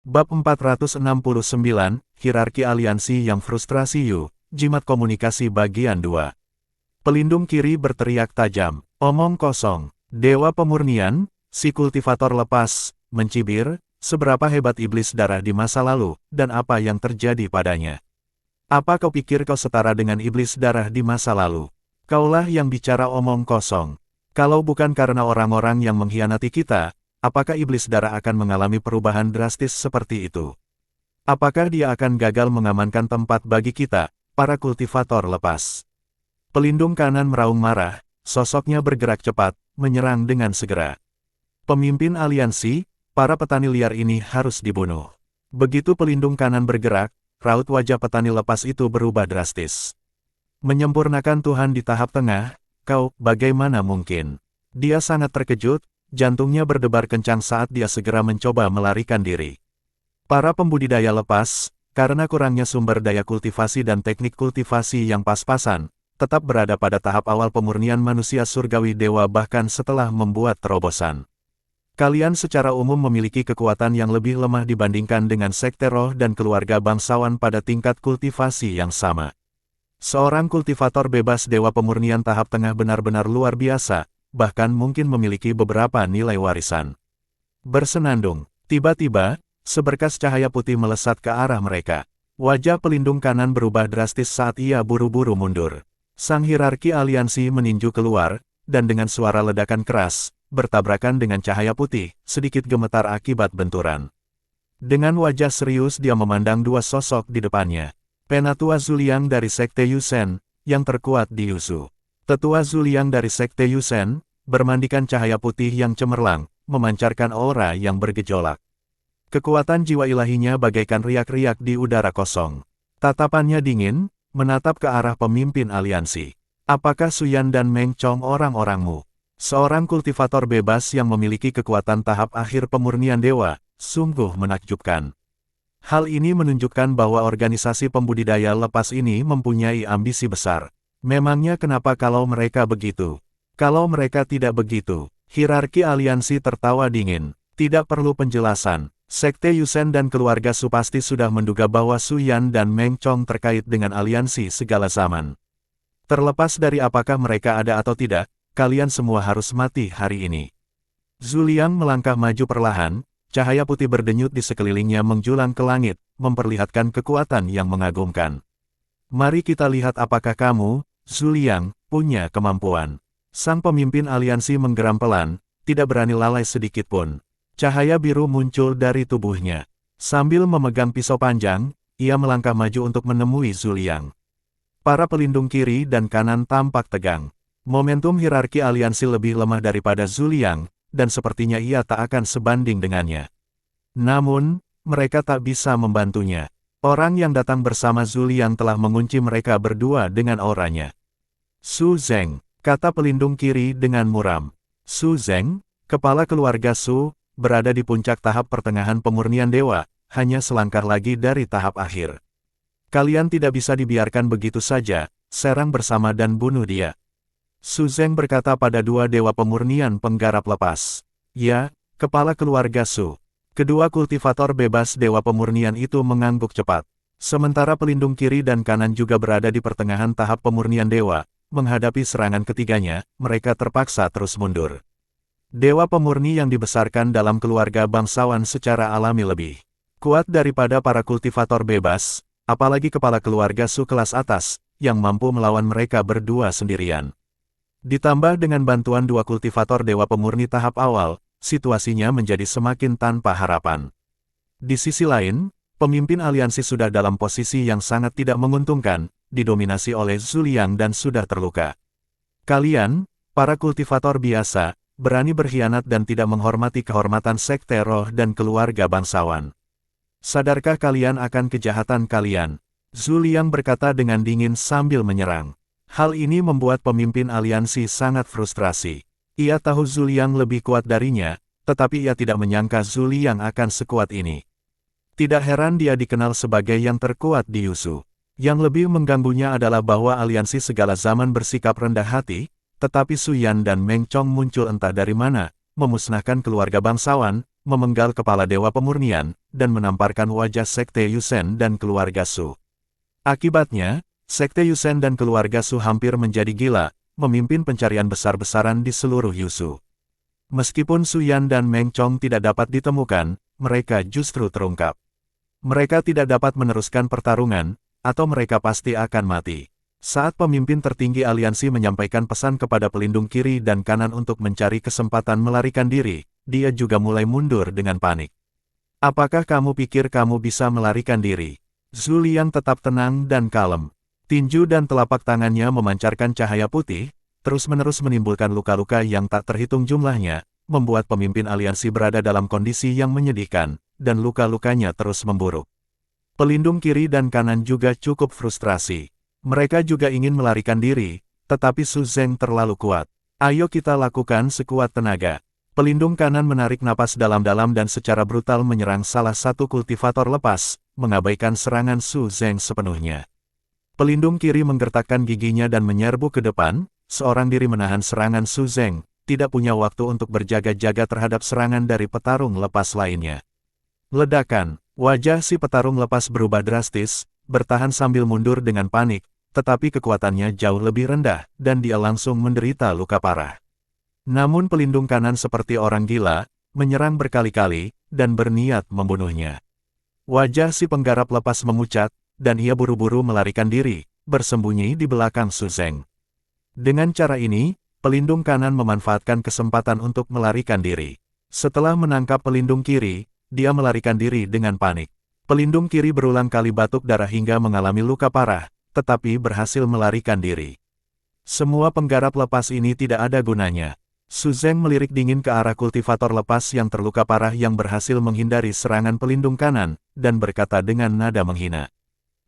Bab 469, Hierarki Aliansi yang Frustrasi Yu, Jimat Komunikasi Bagian 2. Pelindung kiri berteriak tajam, omong kosong. Dewa Pemurnian, si kultivator lepas, mencibir, seberapa hebat iblis darah di masa lalu, dan apa yang terjadi padanya. Apa kau pikir kau setara dengan iblis darah di masa lalu? Kaulah yang bicara omong kosong. Kalau bukan karena orang-orang yang mengkhianati kita, apakah iblis darah akan mengalami perubahan drastis seperti itu? Apakah dia akan gagal mengamankan tempat bagi kita, para kultivator lepas? Pelindung kanan meraung marah, sosoknya bergerak cepat, menyerang dengan segera. Pemimpin aliansi, para petani liar ini harus dibunuh. Begitu pelindung kanan bergerak, raut wajah petani lepas itu berubah drastis. Menyempurnakan Tuhan di tahap tengah, kau, bagaimana mungkin? Dia sangat terkejut, jantungnya berdebar kencang saat dia segera mencoba melarikan diri. Para pembudidaya lepas, karena kurangnya sumber daya kultivasi dan teknik kultivasi yang pas-pasan, tetap berada pada tahap awal pemurnian manusia surgawi dewa bahkan setelah membuat terobosan. Kalian secara umum memiliki kekuatan yang lebih lemah dibandingkan dengan sekte roh dan keluarga bangsawan pada tingkat kultivasi yang sama. Seorang kultivator bebas dewa pemurnian tahap tengah benar-benar luar biasa, bahkan mungkin memiliki beberapa nilai warisan. Bersenandung, tiba-tiba, seberkas cahaya putih melesat ke arah mereka. Wajah pelindung kanan berubah drastis saat ia buru-buru mundur. Sang hierarki aliansi meninju keluar, dan dengan suara ledakan keras, bertabrakan dengan cahaya putih, sedikit gemetar akibat benturan. Dengan wajah serius dia memandang dua sosok di depannya. Penatua Zuliang dari Sekte Yusen, yang terkuat di Yusu. Tetua Zuliang dari Sekte Yusen, bermandikan cahaya putih yang cemerlang, memancarkan aura yang bergejolak. Kekuatan jiwa ilahinya bagaikan riak-riak di udara kosong. Tatapannya dingin, menatap ke arah pemimpin aliansi. Apakah Suyan dan Meng Chong orang-orangmu? Seorang kultivator bebas yang memiliki kekuatan tahap akhir pemurnian dewa, sungguh menakjubkan. Hal ini menunjukkan bahwa organisasi pembudidaya lepas ini mempunyai ambisi besar. Memangnya kenapa kalau mereka begitu? Kalau mereka tidak begitu, hierarki aliansi tertawa dingin. Tidak perlu penjelasan. Sekte Yusen dan keluarga Su pasti sudah menduga bahwa Suyan dan Meng Chong terkait dengan aliansi segala zaman. Terlepas dari apakah mereka ada atau tidak, kalian semua harus mati hari ini. Zuliang melangkah maju perlahan, cahaya putih berdenyut di sekelilingnya menjulang ke langit, memperlihatkan kekuatan yang mengagumkan. Mari kita lihat apakah kamu, Zuliang, punya kemampuan. Sang pemimpin aliansi menggeram pelan, tidak berani lalai sedikit pun. Cahaya biru muncul dari tubuhnya. Sambil memegang pisau panjang, ia melangkah maju untuk menemui Zuliang. Para pelindung kiri dan kanan tampak tegang. Momentum hierarki aliansi lebih lemah daripada Zuliang, dan sepertinya ia tak akan sebanding dengannya. Namun, mereka tak bisa membantunya. Orang yang datang bersama Zuliang telah mengunci mereka berdua dengan auranya. Su Zeng, kata pelindung kiri dengan muram. Su Zeng, kepala keluarga Su, berada di puncak tahap pertengahan pemurnian dewa, hanya selangkah lagi dari tahap akhir. Kalian tidak bisa dibiarkan begitu saja, serang bersama dan bunuh dia. Su Zeng berkata pada dua dewa pemurnian penggarap lepas. Ya, kepala keluarga Su. Kedua kultivator bebas dewa pemurnian itu mengangguk cepat. Sementara pelindung kiri dan kanan juga berada di pertengahan tahap pemurnian dewa, menghadapi serangan ketiganya, mereka terpaksa terus mundur. Dewa pemurni yang dibesarkan dalam keluarga bangsawan secara alami lebih kuat daripada para kultivator bebas, apalagi kepala keluarga Su kelas atas, yang mampu melawan mereka berdua sendirian. Ditambah dengan bantuan dua kultivator dewa pemurni tahap awal, situasinya menjadi semakin tanpa harapan. Di sisi lain, pemimpin aliansi sudah dalam posisi yang sangat tidak menguntungkan, didominasi oleh Zuliang dan sudah terluka. Kalian, para kultivator biasa, berani berkhianat dan tidak menghormati kehormatan sekte roh dan keluarga bangsawan. Sadarkah kalian akan kejahatan kalian? Zuliang berkata dengan dingin sambil menyerang. Hal ini membuat pemimpin aliansi sangat frustrasi. Ia tahu Zuliang lebih kuat darinya, tetapi ia tidak menyangka Zuliang akan sekuat ini. Tidak heran dia dikenal sebagai yang terkuat di Yusu. Yang lebih mengganggunya adalah bahwa aliansi segala zaman bersikap rendah hati, tetapi Suyan dan Meng Chong muncul entah dari mana, memusnahkan keluarga bangsawan, memenggal kepala dewa pemurnian, dan menamparkan wajah Sekte Yusen dan keluarga Su. Akibatnya, Sekte Yusen dan keluarga Su hampir menjadi gila, memimpin pencarian besar-besaran di seluruh Yusu. Meskipun Su Yan dan Meng Chong tidak dapat ditemukan, mereka justru terungkap. Mereka tidak dapat meneruskan pertarungan, atau mereka pasti akan mati. Saat pemimpin tertinggi aliansi menyampaikan pesan kepada pelindung kiri dan kanan untuk mencari kesempatan melarikan diri, dia juga mulai mundur dengan panik. Apakah kamu pikir kamu bisa melarikan diri? Zhu Liang tetap tenang dan kalem. Tinju dan telapak tangannya memancarkan cahaya putih, terus-menerus menimbulkan luka-luka yang tak terhitung jumlahnya, membuat pemimpin aliansi berada dalam kondisi yang menyedihkan, dan luka-lukanya terus memburuk. Pelindung kiri dan kanan juga cukup frustrasi. Mereka juga ingin melarikan diri, tetapi Su Zeng terlalu kuat. Ayo kita lakukan sekuat tenaga. Pelindung kanan menarik napas dalam-dalam dan secara brutal menyerang salah satu kultivator lepas, mengabaikan serangan Su Zeng sepenuhnya. Pelindung kiri menggertakkan giginya dan menyerbu ke depan, seorang diri menahan serangan Su Zeng, tidak punya waktu untuk berjaga-jaga terhadap serangan dari petarung lepas lainnya. Ledakan, wajah si petarung lepas berubah drastis, bertahan sambil mundur dengan panik, tetapi kekuatannya jauh lebih rendah, dan dia langsung menderita luka parah. Namun pelindung kanan seperti orang gila, menyerang berkali-kali, dan berniat membunuhnya. Wajah si penggarap lepas memucat, dan ia buru-buru melarikan diri, bersembunyi di belakang Su Zeng. Dengan cara ini, pelindung kanan memanfaatkan kesempatan untuk melarikan diri. Setelah menangkap pelindung kiri, dia melarikan diri dengan panik. Pelindung kiri berulang kali batuk darah hingga mengalami luka parah, tetapi berhasil melarikan diri. Semua penggarap lepas ini tidak ada gunanya. Su Zeng melirik dingin ke arah kultivator lepas yang terluka parah yang berhasil menghindari serangan pelindung kanan, dan berkata dengan nada menghina.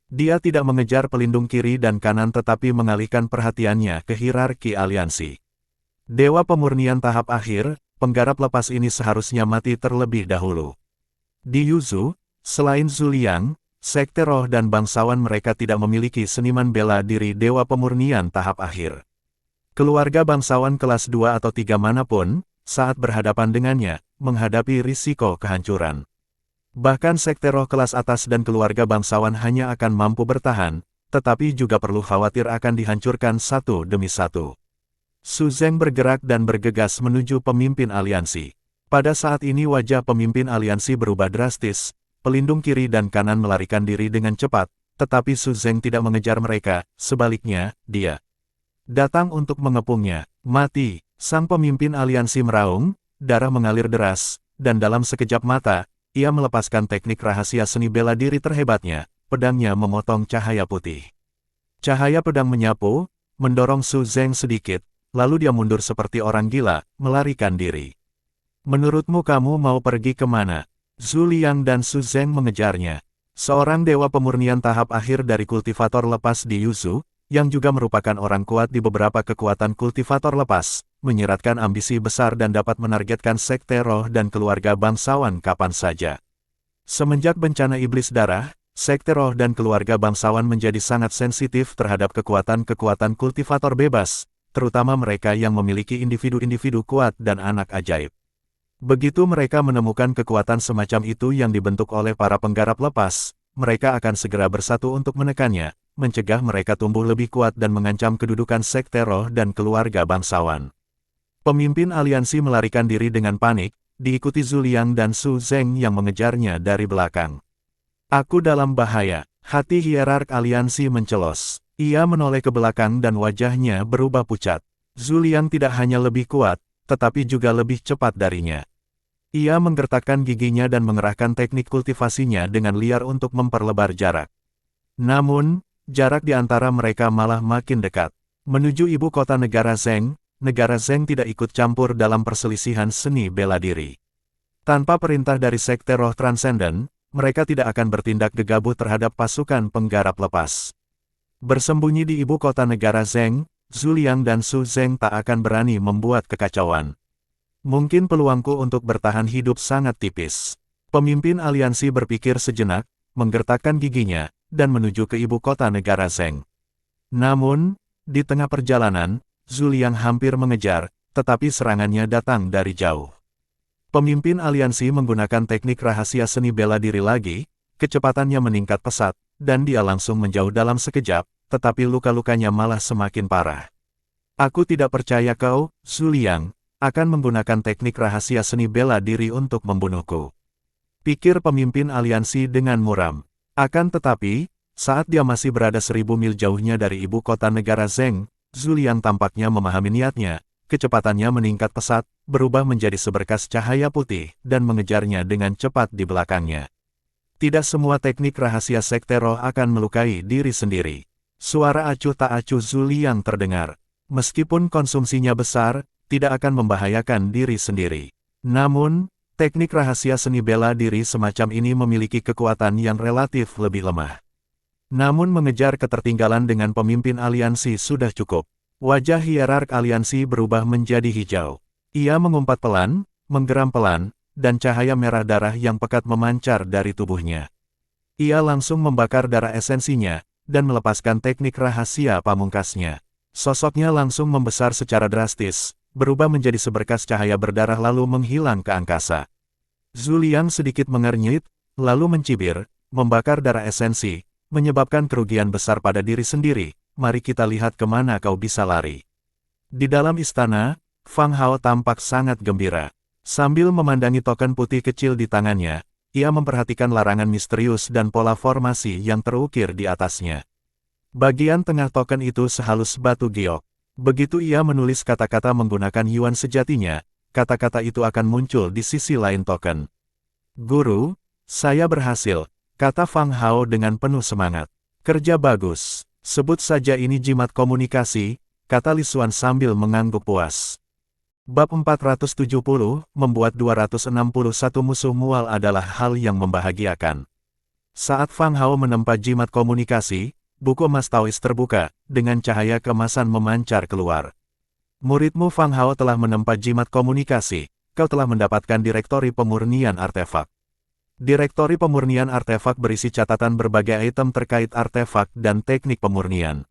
Dia tidak mengejar pelindung kiri dan kanan tetapi mengalihkan perhatiannya ke hierarki aliansi. Dewa pemurnian tahap akhir, penggarap lepas ini seharusnya mati terlebih dahulu. Di Yuzu, selain Zhu Liang, Sekte Roh dan bangsawan mereka tidak memiliki seniman bela diri Dewa Pemurnian tahap akhir. Keluarga bangsawan kelas 2 atau 3 manapun, saat berhadapan dengannya, menghadapi risiko kehancuran. Bahkan Sekte Roh kelas atas dan keluarga bangsawan hanya akan mampu bertahan, tetapi juga perlu khawatir akan dihancurkan satu demi satu. Su Zeng bergerak dan bergegas menuju pemimpin aliansi. Pada saat ini wajah pemimpin aliansi berubah drastis. Pelindung kiri dan kanan melarikan diri dengan cepat, tetapi Su Zeng tidak mengejar mereka, sebaliknya, dia datang untuk mengepungnya. Mati, sang pemimpin aliansi meraung, darah mengalir deras, dan dalam sekejap mata, ia melepaskan teknik rahasia seni bela diri terhebatnya, pedangnya memotong cahaya putih. Cahaya pedang menyapu, mendorong Su Zeng sedikit, lalu dia mundur seperti orang gila, melarikan diri. Menurutmu kamu mau pergi kemana? Zhu Liang dan Su Zeng mengejarnya. Seorang dewa pemurnian tahap akhir dari kultivator lepas di Yuzu, yang juga merupakan orang kuat di beberapa kekuatan kultivator lepas, menyiratkan ambisi besar dan dapat menargetkan Sekte Roh dan keluarga bangsawan kapan saja. Semenjak bencana iblis darah, Sekte Roh dan keluarga bangsawan menjadi sangat sensitif terhadap kekuatan-kekuatan kultivator bebas, terutama mereka yang memiliki individu-individu kuat dan anak ajaib. Begitu mereka menemukan kekuatan semacam itu yang dibentuk oleh para penggarap lepas, mereka akan segera bersatu untuk menekannya, mencegah mereka tumbuh lebih kuat dan mengancam kedudukan Sekte Roh dan keluarga bangsawan. Pemimpin aliansi melarikan diri dengan panik, diikuti Zhu Liang dan Su Zeng yang mengejarnya dari belakang. Aku dalam bahaya, hati hierark aliansi mencelos. Ia menoleh ke belakang dan wajahnya berubah pucat. Zhu Liang tidak hanya lebih kuat, tetapi juga lebih cepat darinya. Ia menggertakkan giginya dan mengerahkan teknik kultivasinya dengan liar untuk memperlebar jarak. Namun, jarak di antara mereka malah makin dekat. Menuju ibu kota negara Zeng tidak ikut campur dalam perselisihan seni bela diri. Tanpa perintah dari Sekte Roh Transenden, mereka tidak akan bertindak gegabah terhadap pasukan penggarap lepas. Bersembunyi di ibu kota negara Zeng, Zhu Liang dan Su Zeng tak akan berani membuat kekacauan. Mungkin peluangku untuk bertahan hidup sangat tipis. Pemimpin aliansi berpikir sejenak, menggertakkan giginya, dan menuju ke ibu kota negara Zeng. Namun, di tengah perjalanan, Zhu Liang hampir mengejar, tetapi serangannya datang dari jauh. Pemimpin aliansi menggunakan teknik rahasia seni bela diri lagi, kecepatannya meningkat pesat, dan dia langsung menjauh dalam sekejap, tetapi luka-lukanya malah semakin parah. Aku tidak percaya kau, Zhu Liang, akan menggunakan teknik rahasia seni bela diri untuk membunuhku. Pikir pemimpin aliansi dengan muram. Akan tetapi, saat dia masih berada 1000 mil jauhnya dari ibu kota negara Zheng, Zhu Liang tampaknya memahami niatnya, kecepatannya meningkat pesat, berubah menjadi seberkas cahaya putih, dan mengejarnya dengan cepat di belakangnya. Tidak semua teknik rahasia sekte roh akan melukai diri sendiri. Suara acuh tak acuh Zhu Liang terdengar. Meskipun konsumsinya besar, tidak akan membahayakan diri sendiri. Namun, teknik rahasia seni bela diri semacam ini memiliki kekuatan yang relatif lebih lemah. Namun mengejar ketertinggalan dengan pemimpin aliansi sudah cukup. Wajah hierark aliansi berubah menjadi hijau. Ia mengumpat pelan, menggeram pelan, dan cahaya merah darah yang pekat memancar dari tubuhnya. Ia langsung membakar darah esensinya, dan melepaskan teknik rahasia pamungkasnya. Sosoknya langsung membesar secara drastis, berubah menjadi seberkas cahaya berdarah lalu menghilang ke angkasa. Zhu Liang sedikit mengernyit, lalu mencibir, membakar darah esensi, menyebabkan kerugian besar pada diri sendiri. Mari kita lihat kemana kau bisa lari. Di dalam istana, Fang Hao tampak sangat gembira. Sambil memandangi token putih kecil di tangannya, ia memperhatikan larangan misterius dan pola formasi yang terukir di atasnya. Bagian tengah token itu sehalus batu giok. Begitu ia menulis kata-kata menggunakan yuan sejatinya, kata-kata itu akan muncul di sisi lain token. Guru, saya berhasil, kata Fang Hao dengan penuh semangat. Kerja bagus, sebut saja ini jimat komunikasi, kata Li Xuan sambil mengangguk puas. Bab 470, membuat 261 musuh mual adalah hal yang membahagiakan. Saat Fang Hao menempa jimat komunikasi, buku emas Taois terbuka, dengan cahaya keemasan memancar keluar. Muridmu Fang Hao telah menempa jimat komunikasi, kau telah mendapatkan direktori pemurnian artefak. Direktori pemurnian artefak berisi catatan berbagai item terkait artefak dan teknik pemurnian.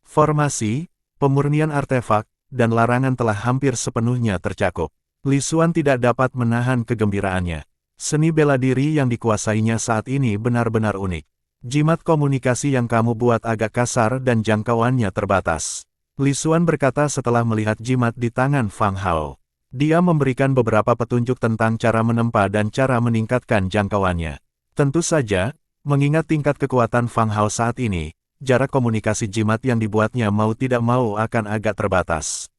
Formasi, pemurnian artefak, dan larangan telah hampir sepenuhnya tercakup. Li Xuan tidak dapat menahan kegembiraannya. Seni bela diri yang dikuasainya saat ini benar-benar unik. Jimat komunikasi yang kamu buat agak kasar dan jangkauannya terbatas. Li Xuan berkata setelah melihat jimat di tangan Fang Hao. Dia memberikan beberapa petunjuk tentang cara menempa dan cara meningkatkan jangkauannya. Tentu saja, mengingat tingkat kekuatan Fang Hao saat ini, jarak komunikasi jimat yang dibuatnya mau tidak mau akan agak terbatas.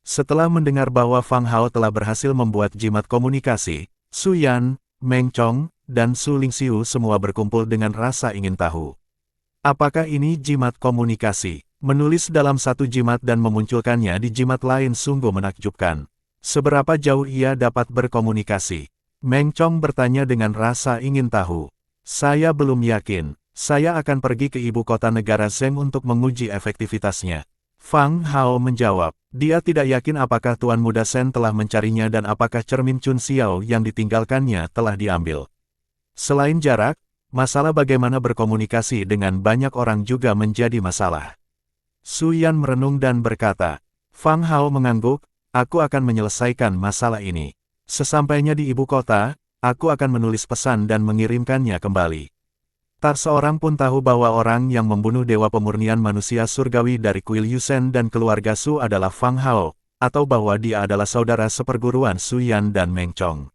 Setelah mendengar bahwa Fang Hao telah berhasil membuat jimat komunikasi, Su Yan, Meng Chong, dan Su Lingxiu semua berkumpul dengan rasa ingin tahu. Apakah ini jimat komunikasi? Menulis dalam satu jimat dan memunculkannya di jimat lain sungguh menakjubkan. Seberapa jauh ia dapat berkomunikasi? Meng Chong bertanya dengan rasa ingin tahu. Saya belum yakin. Saya akan pergi ke ibu kota negara Zheng untuk menguji efektivitasnya. Fang Hao menjawab. Dia tidak yakin apakah Tuan Muda Shen telah mencarinya dan apakah cermin Chun Xiao yang ditinggalkannya telah diambil. Selain jarak, masalah bagaimana berkomunikasi dengan banyak orang juga menjadi masalah. Su Yan merenung dan berkata, Fang Hao mengangguk, aku akan menyelesaikan masalah ini. Sesampainya di ibu kota, aku akan menulis pesan dan mengirimkannya kembali. Tak seorang pun tahu bahwa orang yang membunuh Dewa Pemurnian Manusia Surgawi dari Kuil Yusen dan keluarga Su adalah Fang Hao, atau bahwa dia adalah saudara seperguruan Su Yan dan Meng Chong.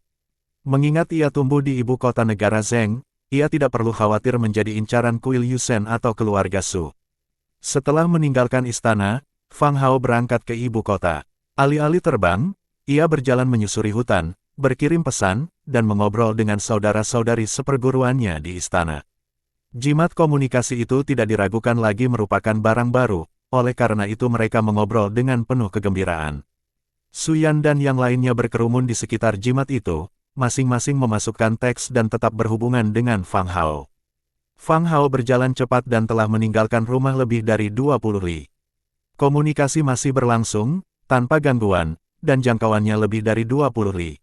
Mengingat ia tumbuh di ibu kota negara Zheng, ia tidak perlu khawatir menjadi incaran Kuil Yusen atau keluarga Su. Setelah meninggalkan istana, Fang Hao berangkat ke ibu kota. Alih-alih terbang, ia berjalan menyusuri hutan, berkirim pesan, dan mengobrol dengan saudara-saudari seperguruannya di istana. Jimat komunikasi itu tidak diragukan lagi merupakan barang baru, oleh karena itu mereka mengobrol dengan penuh kegembiraan. Su Yan dan yang lainnya berkerumun di sekitar jimat itu, masing-masing memasukkan teks dan tetap berhubungan dengan Fang Hao. Fang Hao berjalan cepat dan telah meninggalkan rumah lebih dari 20 li. Komunikasi masih berlangsung, tanpa gangguan, dan jangkauannya lebih dari 20 li.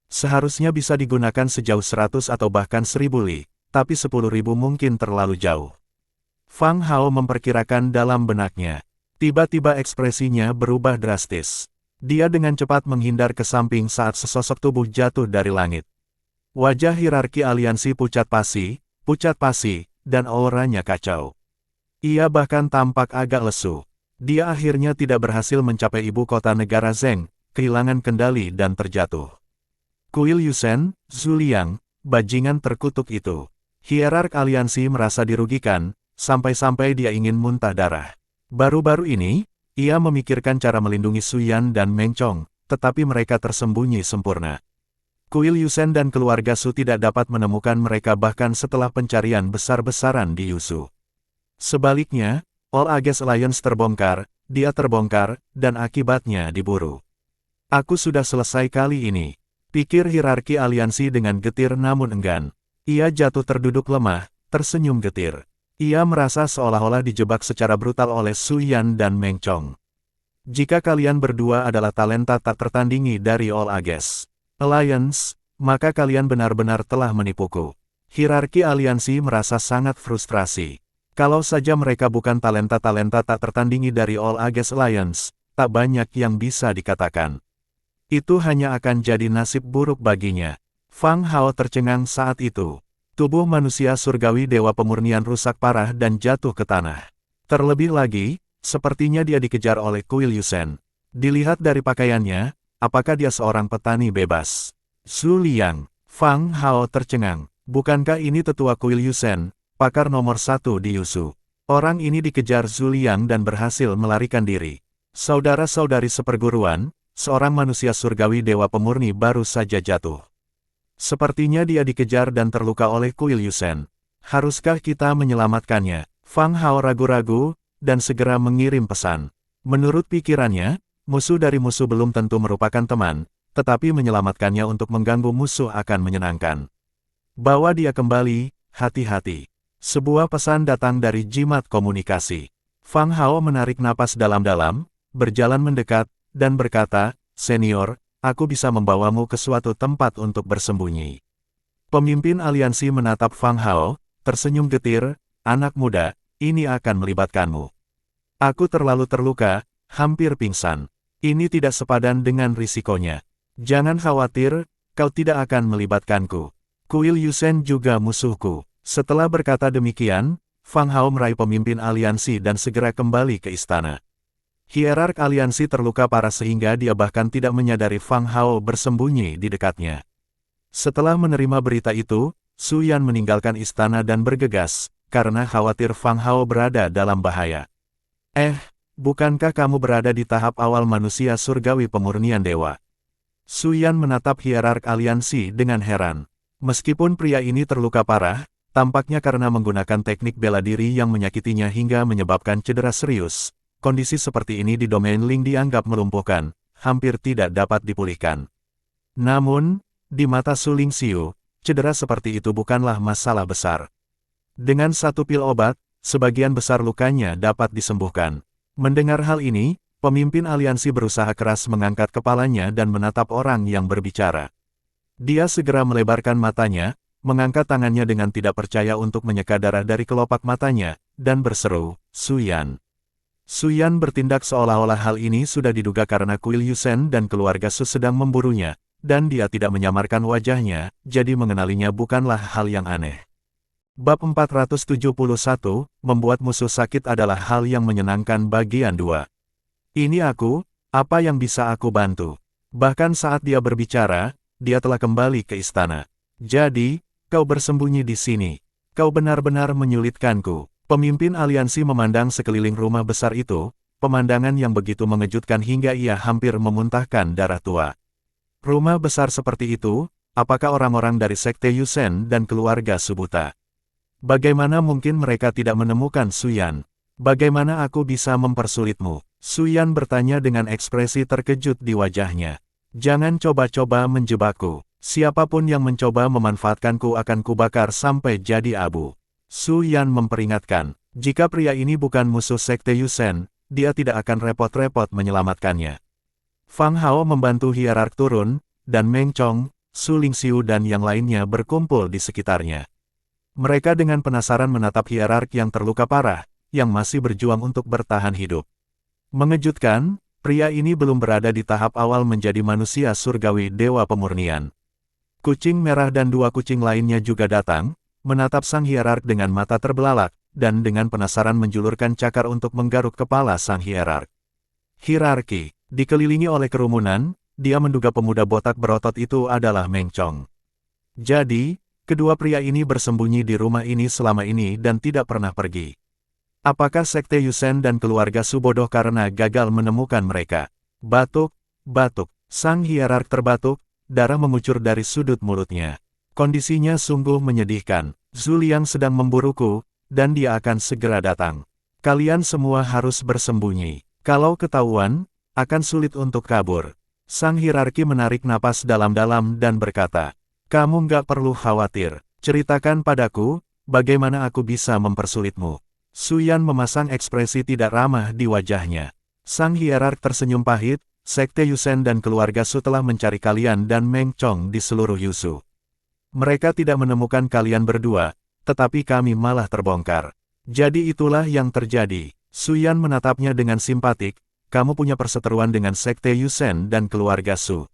Seharusnya bisa digunakan sejauh 100 atau bahkan 1000 li, tapi 10.000 mungkin terlalu jauh. Fang Hao memperkirakan dalam benaknya. Tiba-tiba ekspresinya berubah drastis. Dia dengan cepat menghindar ke samping saat sesosok tubuh jatuh dari langit. Wajah hierarki aliansi pucat pasi, dan auranya kacau. Ia bahkan tampak agak lesu. Dia akhirnya tidak berhasil mencapai ibu kota negara Zheng, kehilangan kendali dan terjatuh. Kuil Yusen, Zhu Liang, bajingan terkutuk itu. Hierark aliansi merasa dirugikan, sampai-sampai dia ingin muntah darah. Baru-baru ini, ia memikirkan cara melindungi Suyan dan Meng Chong, tetapi mereka tersembunyi sempurna. Kuil Yusen dan keluarga Su tidak dapat menemukan mereka bahkan setelah pencarian besar-besaran di Yusu. Sebaliknya, All Against Alliance terbongkar, dia terbongkar, dan akibatnya diburu. Aku sudah selesai kali ini, pikir hierarki aliansi dengan getir namun enggan. Ia jatuh terduduk lemah, tersenyum getir. Ia merasa seolah-olah dijebak secara brutal oleh Su Yan dan Meng Chong. Jika kalian berdua adalah talenta tak tertandingi dari All Against Alliance, maka kalian benar-benar telah menipuku. Hierarki aliansi merasa sangat frustrasi. Kalau saja mereka bukan talenta-talenta tak tertandingi dari All Against Alliance, tak banyak yang bisa dikatakan. Itu hanya akan jadi nasib buruk baginya. Fang Hao tercengang saat itu. Tubuh manusia surgawi Dewa Pemurnian rusak parah dan jatuh ke tanah. Terlebih lagi, sepertinya dia dikejar oleh kuil Yusen. Dilihat dari pakaiannya, apakah dia seorang petani bebas? Zhu Liang, Fang Hao tercengang. Bukankah ini tetua kuil Yusen, pakar nomor 1 di Yusu? Orang ini dikejar Zhu Liang dan berhasil melarikan diri. Saudara-saudari seperguruan, seorang manusia surgawi Dewa Pemurni baru saja jatuh. Sepertinya dia dikejar dan terluka oleh kuil Yusen. Haruskah kita menyelamatkannya? Fang Hao ragu-ragu, dan segera mengirim pesan. Menurut pikirannya, musuh dari musuh belum tentu merupakan teman, tetapi menyelamatkannya untuk mengganggu musuh akan menyenangkan. Bawa dia kembali, hati-hati. Sebuah pesan datang dari jimat komunikasi. Fang Hao menarik napas dalam-dalam, berjalan mendekat, dan berkata, "Senior, aku bisa membawamu ke suatu tempat untuk bersembunyi." Pemimpin aliansi menatap Fang Hao, tersenyum getir, "Anak muda, ini akan melibatkanmu. Aku terlalu terluka, hampir pingsan. Ini tidak sepadan dengan risikonya. Jangan khawatir, kau tidak akan melibatkanku. Kuil Yusen juga musuhku." Setelah berkata demikian, Fang Hao meraih pemimpin aliansi dan segera kembali ke istana. Hierark aliansi terluka parah sehingga dia bahkan tidak menyadari Fang Hao bersembunyi di dekatnya. Setelah menerima berita itu, Su Yan meninggalkan istana dan bergegas, karena khawatir Fang Hao berada dalam bahaya. Bukankah kamu berada di tahap awal manusia surgawi pemurnian dewa? Su Yan menatap hierark aliansi dengan heran. Meskipun pria ini terluka parah, tampaknya karena menggunakan teknik bela diri yang menyakitinya hingga menyebabkan cedera serius. Kondisi seperti ini di domain Ling dianggap melumpuhkan, hampir tidak dapat dipulihkan. Namun, di mata Su Lingxiu, cedera seperti itu bukanlah masalah besar. Dengan satu pil obat, sebagian besar lukanya dapat disembuhkan. Mendengar hal ini, pemimpin aliansi berusaha keras mengangkat kepalanya dan menatap orang yang berbicara. Dia segera melebarkan matanya, mengangkat tangannya dengan tidak percaya untuk menyeka darah dari kelopak matanya, dan berseru, "Su Yan." Su Yan bertindak seolah-olah hal ini sudah diduga karena kuil Yusen dan keluarga Su sedang memburunya, dan dia tidak menyamarkan wajahnya, jadi mengenalinya bukanlah hal yang aneh. Bab 471, membuat musuh sakit adalah hal yang menyenangkan bagian 2. Ini aku, apa yang bisa aku bantu? Bahkan saat dia berbicara, dia telah kembali ke istana. Jadi, kau bersembunyi di sini. Kau benar-benar menyulitkanku. Pemimpin aliansi memandang sekeliling rumah besar itu, pemandangan yang begitu mengejutkan hingga ia hampir memuntahkan darah tua. Rumah besar seperti itu, apakah orang-orang dari Sekte Yusen dan keluarga Subuta? Bagaimana mungkin mereka tidak menemukan Su Yan? Bagaimana aku bisa mempersulitmu? Su Yan bertanya dengan ekspresi terkejut di wajahnya. Jangan coba-coba menjebakku. Siapapun yang mencoba memanfaatkanku akan kubakar sampai jadi abu. Su Yan memperingatkan, jika pria ini bukan musuh Sekte Yusen, dia tidak akan repot-repot menyelamatkannya. Fang Hao membantu hierark turun, dan Meng Chong, Su Lingxiu dan yang lainnya berkumpul di sekitarnya. Mereka dengan penasaran menatap hierark yang terluka parah, yang masih berjuang untuk bertahan hidup. Mengejutkan, Pria ini belum berada di tahap awal menjadi manusia surgawi Dewa Pemurnian. Kucing merah dan dua kucing lainnya juga datang, menatap sang hierark dengan mata terbelalak, dan dengan penasaran menjulurkan cakar untuk menggaruk kepala sang hierark. Hierarki, dikelilingi oleh kerumunan, dia menduga pemuda botak berotot itu adalah Meng Chong. Jadi, kedua pria ini bersembunyi di rumah ini selama ini dan tidak pernah pergi. Apakah Sekte Yusen dan keluarga Su bodoh karena gagal menemukan mereka? Batuk, batuk, sang hierark terbatuk, darah mengucur dari sudut mulutnya. Kondisinya sungguh menyedihkan. Zhu Liang sedang memburuku, dan dia akan segera datang. Kalian semua harus bersembunyi. Kalau ketahuan, akan sulit untuk kabur. Sang hierarki menarik napas dalam-dalam dan berkata, kamu nggak perlu khawatir. Ceritakan padaku, bagaimana aku bisa mempersulitmu. Su Yan memasang ekspresi tidak ramah di wajahnya. Sang hierark tersenyum pahit, Sekte Yusen dan keluarga Su telah mencari kalian dan Meng Chong di seluruh Yusu. Mereka tidak menemukan kalian berdua, tetapi kami malah terbongkar. Jadi itulah yang terjadi. Su Yan menatapnya dengan simpatik, kamu punya perseteruan dengan Sekte Yusen dan keluarga Su.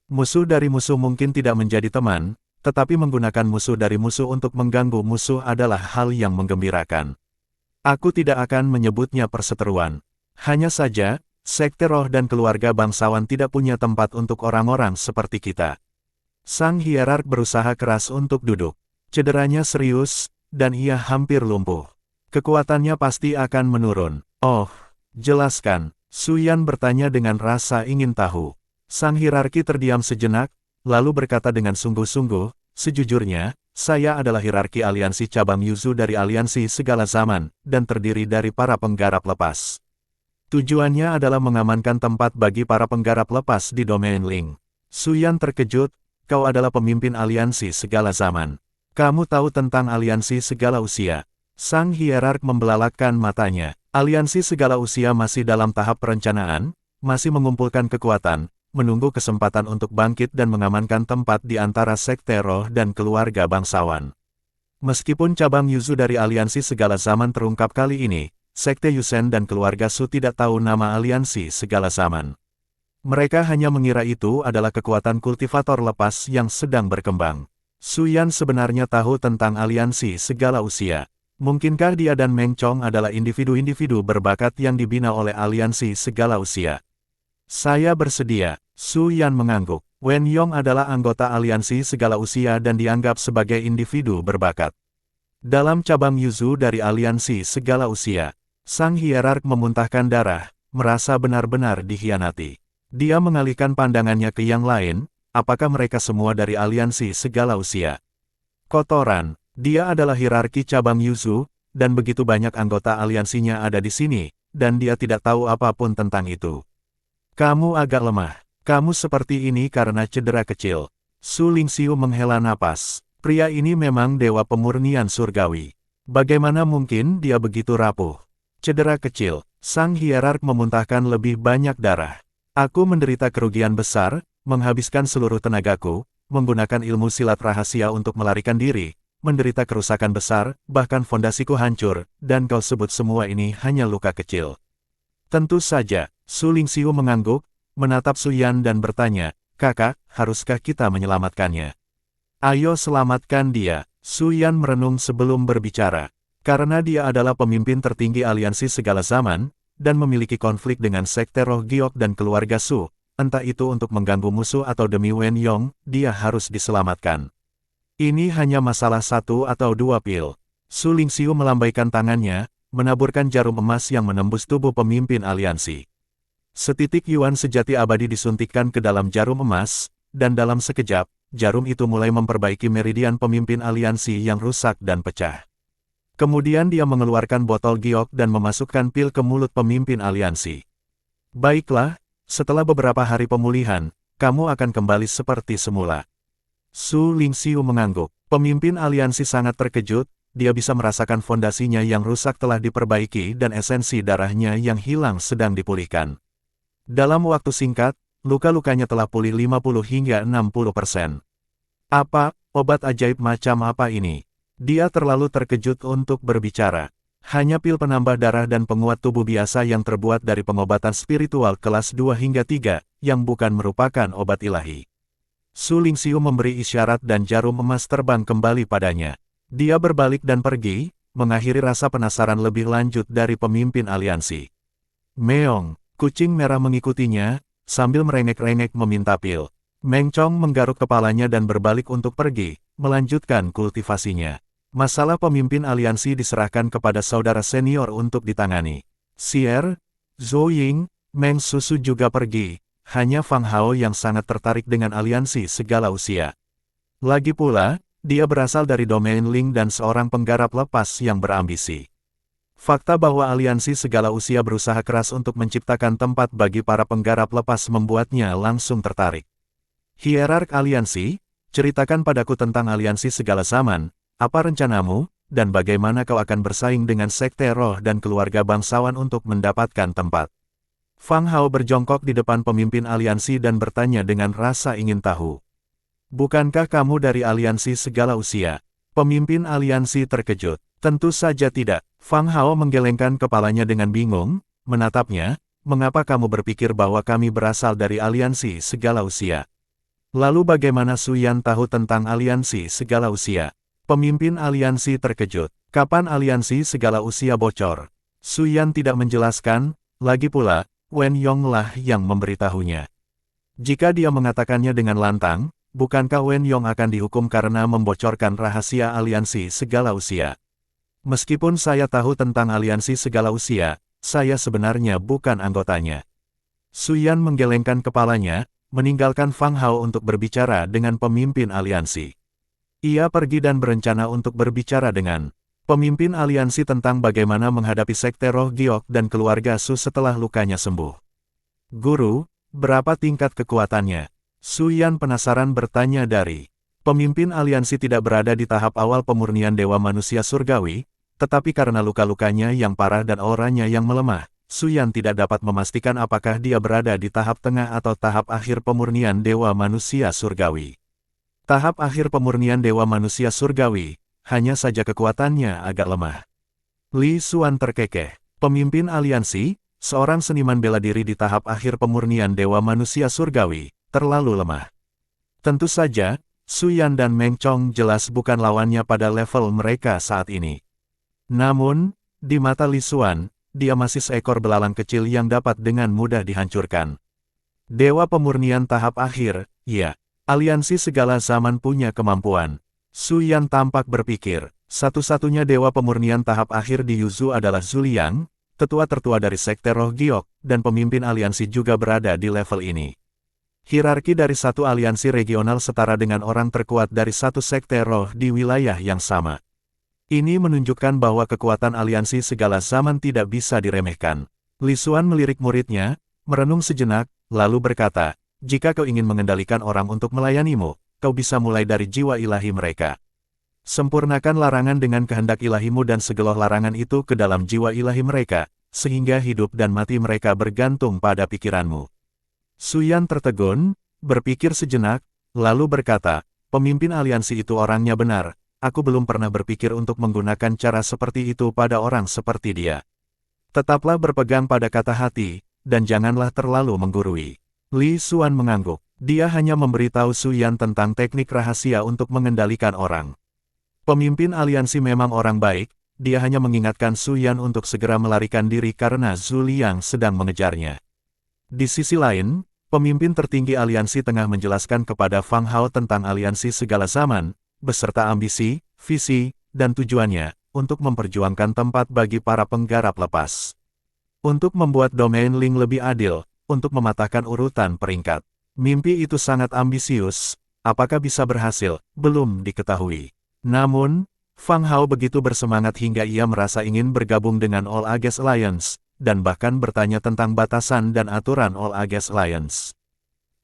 Musuh dari musuh mungkin tidak menjadi teman, tetapi menggunakan musuh dari musuh untuk mengganggu musuh adalah hal yang menggembirakan. Aku tidak akan menyebutnya perseteruan. Hanya saja, Sekte Roh dan keluarga bangsawan tidak punya tempat untuk orang-orang seperti kita. Sang hierark berusaha keras untuk duduk. Cederanya serius, dan ia hampir lumpuh. Kekuatannya pasti akan menurun. Oh, jelaskan. Su Yan bertanya dengan rasa ingin tahu. Sang hierarki terdiam sejenak, lalu berkata dengan sungguh-sungguh, sejujurnya, saya adalah hierarki aliansi cabang Yuzu dari aliansi segala zaman, dan terdiri dari para penggarap lepas. Tujuannya adalah mengamankan tempat bagi para penggarap lepas di domain Ling. Su Yan terkejut, kau adalah pemimpin aliansi segala zaman. Kamu tahu tentang aliansi segala usia. Sang hierark membelalakkan matanya. Aliansi segala usia masih dalam tahap perencanaan, masih mengumpulkan kekuatan, menunggu kesempatan untuk bangkit dan mengamankan tempat di antara Sekte Roh dan keluarga bangsawan. Meskipun cabang Yuzu dari aliansi segala zaman terungkap kali ini, Sekte Yusen dan keluarga Su tidak tahu nama aliansi segala zaman. Mereka hanya mengira itu adalah kekuatan kultivator lepas yang sedang berkembang. Su Yan sebenarnya tahu tentang aliansi segala usia. Mungkinkah dia dan Meng Chong adalah individu-individu berbakat yang dibina oleh aliansi segala usia? Saya bersedia. Su Yan mengangguk. Wen Yong adalah anggota aliansi segala usia dan dianggap sebagai individu berbakat. Dalam cabang Yuzu dari aliansi segala usia, sang hierark memuntahkan darah, merasa benar-benar dikhianati. Dia mengalihkan pandangannya ke yang lain, apakah mereka semua dari aliansi segala usia? Kotoran, dia adalah hierarki cabang Yuzu, dan begitu banyak anggota aliansinya ada di sini, dan dia tidak tahu apapun tentang itu. Kamu agak lemah. Kamu seperti ini karena cedera kecil. Su Lingxiu menghela napas. Pria ini memang dewa pemurnian surgawi. Bagaimana mungkin dia begitu rapuh? Cedera kecil. Sang hierark memuntahkan lebih banyak darah. Aku menderita kerugian besar, menghabiskan seluruh tenagaku, menggunakan ilmu silat rahasia untuk melarikan diri, menderita kerusakan besar, bahkan fondasiku hancur, dan kau sebut semua ini hanya luka kecil. Tentu saja, Su Lingxiu mengangguk, menatap Su Yan dan bertanya, kakak, haruskah kita menyelamatkannya? Ayo selamatkan dia. Su Yan merenung sebelum berbicara. Karena dia adalah pemimpin tertinggi aliansi segala zaman, dan memiliki konflik dengan Sekte Roh Giok dan keluarga Su, entah itu untuk mengganggu musuh atau demi Wen Yong, dia harus diselamatkan. Ini hanya masalah 1 atau 2 pil. Su Lingxiu melambaikan tangannya, menaburkan jarum emas yang menembus tubuh pemimpin aliansi. Setitik yuan sejati abadi disuntikkan ke dalam jarum emas, dan dalam sekejap, jarum itu mulai memperbaiki meridian pemimpin aliansi yang rusak dan pecah. Kemudian dia mengeluarkan botol giok dan memasukkan pil ke mulut pemimpin aliansi. Baiklah, setelah beberapa hari pemulihan, kamu akan kembali seperti semula. Su Lingxiu mengangguk. Pemimpin aliansi sangat terkejut, dia bisa merasakan fondasinya yang rusak telah diperbaiki dan esensi darahnya yang hilang sedang dipulihkan. Dalam waktu singkat, luka-lukanya telah pulih 50 hingga 60%. Apa, obat ajaib macam apa ini? Dia terlalu terkejut untuk berbicara. Hanya pil penambah darah dan penguat tubuh biasa yang terbuat dari pengobatan spiritual kelas 2 hingga 3, yang bukan merupakan obat ilahi. Su Lingxiu memberi isyarat dan jarum emas terbang kembali padanya. Dia berbalik dan pergi, mengakhiri rasa penasaran lebih lanjut dari pemimpin aliansi. Meong, kucing merah mengikutinya, sambil merengek-rengek meminta pil. Meng Chong menggaruk kepalanya dan berbalik untuk pergi, melanjutkan kultivasinya. Masalah pemimpin aliansi diserahkan kepada saudara senior untuk ditangani. Xier, Zhou Ying, Meng Susu juga pergi, hanya Fang Hao yang sangat tertarik dengan aliansi segala usia. Lagi pula, dia berasal dari domain Ling dan seorang penggarap lepas yang berambisi. Fakta bahwa aliansi segala usia berusaha keras untuk menciptakan tempat bagi para penggarap lepas membuatnya langsung tertarik. Hierark aliansi, ceritakan padaku tentang aliansi segala zaman. Apa rencanamu, dan bagaimana kau akan bersaing dengan sekte roh dan keluarga bangsawan untuk mendapatkan tempat? Fang Hao berjongkok di depan pemimpin aliansi dan bertanya dengan rasa ingin tahu. Bukankah kamu dari aliansi segala usia? Pemimpin aliansi terkejut. Tentu saja tidak. Fang Hao menggelengkan kepalanya dengan bingung, menatapnya, mengapa kamu berpikir bahwa kami berasal dari aliansi segala usia? Lalu bagaimana Su Yan tahu tentang aliansi segala usia? Pemimpin aliansi terkejut. Kapan aliansi segala usia bocor? Su Yan tidak menjelaskan, lagi pula, Wen Yong lah yang memberitahunya. Jika dia mengatakannya dengan lantang, bukankah Wen Yong akan dihukum karena membocorkan rahasia aliansi segala usia? Meskipun saya tahu tentang aliansi segala usia, saya sebenarnya bukan anggotanya. Su Yan menggelengkan kepalanya, meninggalkan Fang Hao untuk berbicara dengan pemimpin aliansi. Ia pergi dan berencana untuk berbicara dengan pemimpin aliansi tentang bagaimana menghadapi sekte roh Giok dan keluarga Su setelah lukanya sembuh. Guru, berapa tingkat kekuatannya? Su Yan penasaran bertanya dari pemimpin aliansi tidak berada di tahap awal pemurnian Dewa Manusia Surgawi, tetapi karena luka-lukanya yang parah dan auranya yang melemah, Su Yan tidak dapat memastikan apakah dia berada di tahap tengah atau tahap akhir pemurnian Dewa Manusia Surgawi. Tahap akhir pemurnian Dewa Manusia Surgawi, hanya saja kekuatannya agak lemah. Li Xuan terkekeh. Pemimpin aliansi, seorang seniman bela diri di tahap akhir pemurnian Dewa Manusia Surgawi, terlalu lemah. Tentu saja, Su Yan dan Meng Chong jelas bukan lawannya pada level mereka saat ini. Namun, di mata Li Xuan, dia masih seekor belalang kecil yang dapat dengan mudah dihancurkan. Dewa pemurnian tahap akhir, ya. Aliansi segala zaman punya kemampuan. Su Yan tampak berpikir, satu-satunya dewa pemurnian tahap akhir di Yuzu adalah Zhu Liang, tetua tertua dari sekte roh Giok, dan pemimpin aliansi juga berada di level ini. Hierarki dari satu aliansi regional setara dengan orang terkuat dari satu sekte roh di wilayah yang sama. Ini menunjukkan bahwa kekuatan aliansi segala zaman tidak bisa diremehkan. Li Xuan melirik muridnya, merenung sejenak, lalu berkata, jika kau ingin mengendalikan orang untuk melayanimu, kau bisa mulai dari jiwa ilahi mereka. Sempurnakan larangan dengan kehendak ilahimu dan segeloh larangan itu ke dalam jiwa ilahi mereka, sehingga hidup dan mati mereka bergantung pada pikiranmu. Su Yan tertegun, berpikir sejenak, lalu berkata, pemimpin aliansi itu orangnya benar, aku belum pernah berpikir untuk menggunakan cara seperti itu pada orang seperti dia. Tetaplah berpegang pada kata hati, dan janganlah terlalu menggurui. Li Xuan mengangguk. Dia hanya memberitahu Su Yan tentang teknik rahasia untuk mengendalikan orang. Pemimpin aliansi memang orang baik, dia hanya mengingatkan Su Yan untuk segera melarikan diri karena Zhu Liang sedang mengejarnya. Di sisi lain, pemimpin tertinggi aliansi tengah menjelaskan kepada Fang Hao tentang aliansi segala zaman, beserta ambisi, visi, dan tujuannya, untuk memperjuangkan tempat bagi para penggarap lepas. Untuk membuat domain Ling lebih adil, untuk mematahkan urutan peringkat. Mimpi itu sangat ambisius, apakah bisa berhasil, belum diketahui. Namun, Fang Hao begitu bersemangat hingga ia merasa ingin bergabung dengan All Against Alliance, dan bahkan bertanya tentang batasan dan aturan All Against Alliance.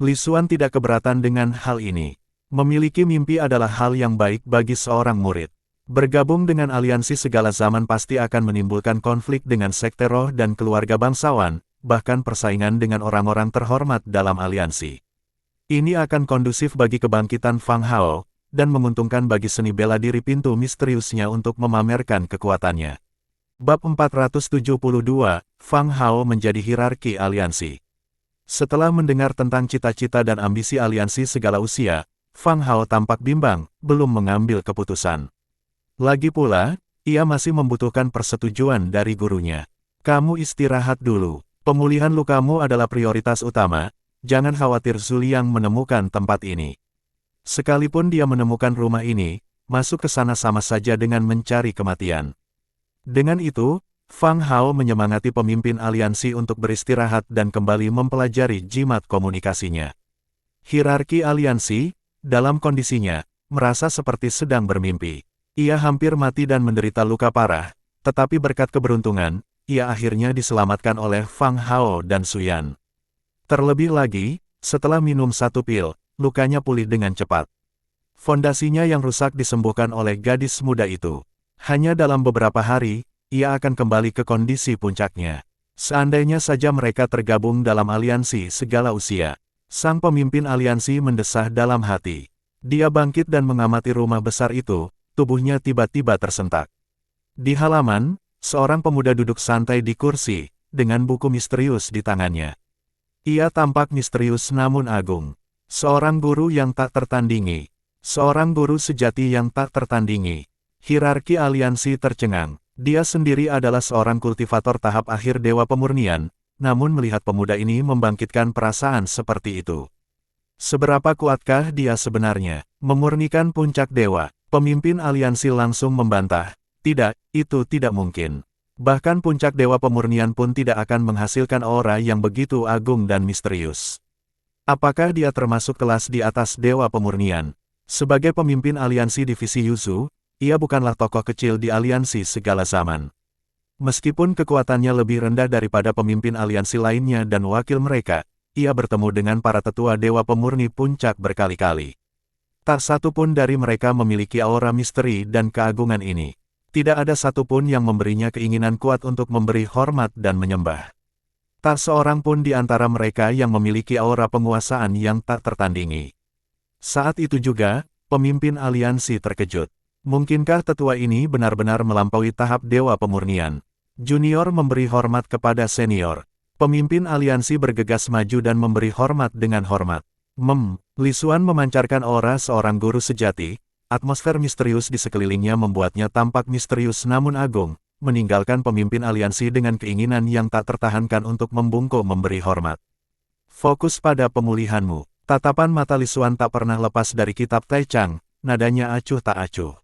Li Xuan tidak keberatan dengan hal ini. Memiliki mimpi adalah hal yang baik bagi seorang murid. Bergabung dengan aliansi segala zaman pasti akan menimbulkan konflik dengan sekte roh dan keluarga bangsawan, bahkan persaingan dengan orang-orang terhormat dalam aliansi. Ini akan kondusif bagi kebangkitan Fang Hao, dan menguntungkan bagi seni bela diri pintu misteriusnya untuk memamerkan kekuatannya. Bab 472, Fang Hao menjadi hierarki aliansi. Setelah mendengar tentang cita-cita dan ambisi aliansi segala usia, Fang Hao tampak bimbang, belum mengambil keputusan. Lagi pula, ia masih membutuhkan persetujuan dari gurunya. Kamu istirahat dulu. Pemulihan lukamu adalah prioritas utama. Jangan khawatir Zhu Liang menemukan tempat ini. Sekalipun dia menemukan rumah ini, masuk ke sana sama saja dengan mencari kematian. Dengan itu, Fang Hao menyemangati pemimpin aliansi untuk beristirahat dan kembali mempelajari jimat komunikasinya. Hierarki aliansi, dalam kondisinya, merasa seperti sedang bermimpi. Ia hampir mati dan menderita luka parah, tetapi berkat keberuntungan, ia akhirnya diselamatkan oleh Fang Hao dan Suyan. Terlebih lagi, setelah minum satu pil, lukanya pulih dengan cepat. Fondasinya yang rusak disembuhkan oleh gadis muda itu. Hanya dalam beberapa hari, ia akan kembali ke kondisi puncaknya. Seandainya saja mereka tergabung dalam aliansi segala usia. Sang pemimpin aliansi mendesah dalam hati. Dia bangkit dan mengamati rumah besar itu, tubuhnya tiba-tiba tersentak. Di halaman, seorang pemuda duduk santai di kursi, dengan buku misterius di tangannya. Ia tampak misterius namun agung. Seorang guru yang tak tertandingi. Seorang guru sejati yang tak tertandingi. Hierarki aliansi tercengang. Dia sendiri adalah seorang kultivator tahap akhir Dewa Pemurnian, namun melihat pemuda ini membangkitkan perasaan seperti itu. Seberapa kuatkah dia sebenarnya? Memurnikan puncak dewa? Pemimpin aliansi langsung membantah. Tidak, itu tidak mungkin. Bahkan puncak Dewa Pemurnian pun tidak akan menghasilkan aura yang begitu agung dan misterius. Apakah dia termasuk kelas di atas Dewa Pemurnian? Sebagai pemimpin aliansi divisi Yuzu, ia bukanlah tokoh kecil di aliansi segala zaman. Meskipun kekuatannya lebih rendah daripada pemimpin aliansi lainnya dan wakil mereka, ia bertemu dengan para tetua Dewa Pemurni puncak berkali-kali. Tak satu pun dari mereka memiliki aura misteri dan keagungan ini. Tidak ada satupun yang memberinya keinginan kuat untuk memberi hormat dan menyembah. Tak seorang pun di antara mereka yang memiliki aura penguasaan yang tak tertandingi. Saat itu juga, pemimpin aliansi terkejut. Mungkinkah tetua ini benar-benar melampaui tahap Dewa Pemurnian? Junior memberi hormat kepada senior. Pemimpin aliansi bergegas maju dan memberi hormat dengan hormat. Li Xuan memancarkan aura seorang guru sejati. Atmosfer misterius di sekelilingnya membuatnya tampak misterius namun agung, meninggalkan pemimpin aliansi dengan keinginan yang tak tertahankan untuk membungkuk memberi hormat. Fokus pada pemulihanmu. Tatapan mata Li Xuan tak pernah lepas dari kitab Tai Chang, nadanya acuh tak acuh.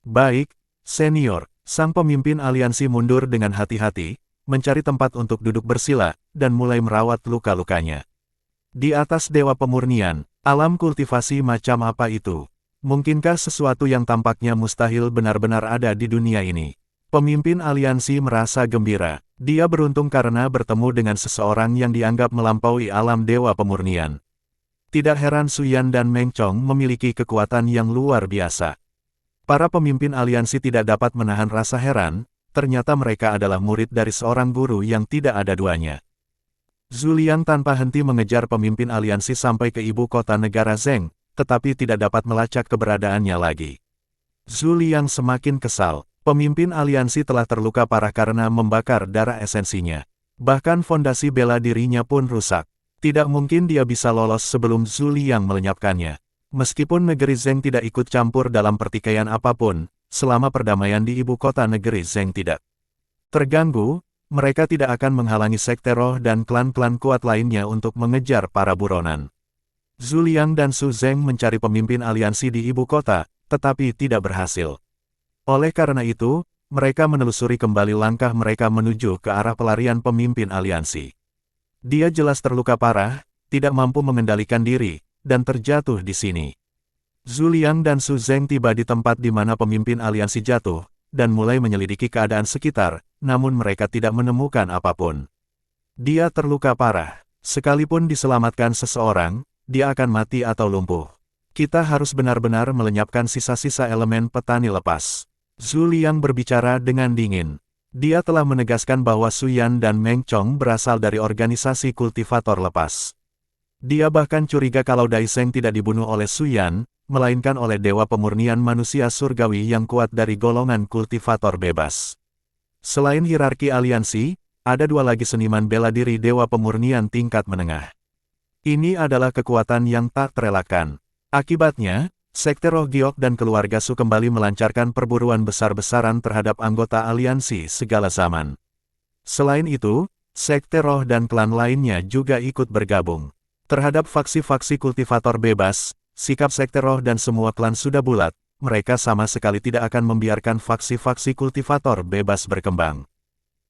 Baik, senior. Sang pemimpin aliansi mundur dengan hati-hati, mencari tempat untuk duduk bersila, dan mulai merawat luka-lukanya. Di atas Dewa Pemurnian, alam kultivasi macam apa itu? Mungkinkah sesuatu yang tampaknya mustahil benar-benar ada di dunia ini? Pemimpin aliansi merasa gembira. Dia beruntung karena bertemu dengan seseorang yang dianggap melampaui alam Dewa Pemurnian. Tidak heran Suyan dan Meng Chong memiliki kekuatan yang luar biasa. Para pemimpin aliansi tidak dapat menahan rasa heran, ternyata mereka adalah murid dari seorang guru yang tidak ada duanya. Zhu Liang tanpa henti mengejar pemimpin aliansi sampai ke ibu kota negara Zheng, tetapi tidak dapat melacak keberadaannya lagi. Zhu Liang semakin kesal. Pemimpin aliansi telah terluka parah karena membakar darah esensinya. Bahkan fondasi bela dirinya pun rusak. Tidak mungkin dia bisa lolos sebelum Zhu Liang melenyapkannya. Meskipun negeri Zheng tidak ikut campur dalam pertikaian apapun, selama perdamaian di ibu kota negeri Zheng tidak terganggu, mereka tidak akan menghalangi sekte roh dan klan-klan kuat lainnya untuk mengejar para buronan. Zhu Liang dan Su Zheng mencari pemimpin aliansi di ibu kota, tetapi tidak berhasil. Oleh karena itu, mereka menelusuri kembali langkah mereka menuju ke arah pelarian pemimpin aliansi. Dia jelas terluka parah, tidak mampu mengendalikan diri, dan terjatuh di sini. Zhu Liang dan Su Zheng tiba di tempat di mana pemimpin aliansi jatuh, dan mulai menyelidiki keadaan sekitar, namun mereka tidak menemukan apapun. Dia terluka parah. Sekalipun diselamatkan seseorang, dia akan mati atau lumpuh. Kita harus benar-benar melenyapkan sisa-sisa elemen petani lepas. Zhu Liang berbicara dengan dingin. Dia telah menegaskan bahwa Suyan dan Meng Chong berasal dari organisasi kultivator lepas. Dia bahkan curiga kalau Daiseng tidak dibunuh oleh Suyan, melainkan oleh Dewa Pemurnian manusia surgawi yang kuat dari golongan kultivator bebas. Selain hierarki aliansi, ada dua lagi seniman bela diri Dewa Pemurnian tingkat menengah. Ini adalah kekuatan yang tak terelakkan. Akibatnya, Sekte Roh Giok dan keluarga Su kembali melancarkan perburuan besar-besaran terhadap anggota aliansi segala zaman. Selain itu, Sekte Roh dan klan lainnya juga ikut bergabung. Terhadap faksi-faksi kultivator bebas, sikap Sekte Roh dan semua klan sudah bulat, mereka sama sekali tidak akan membiarkan faksi-faksi kultivator bebas berkembang.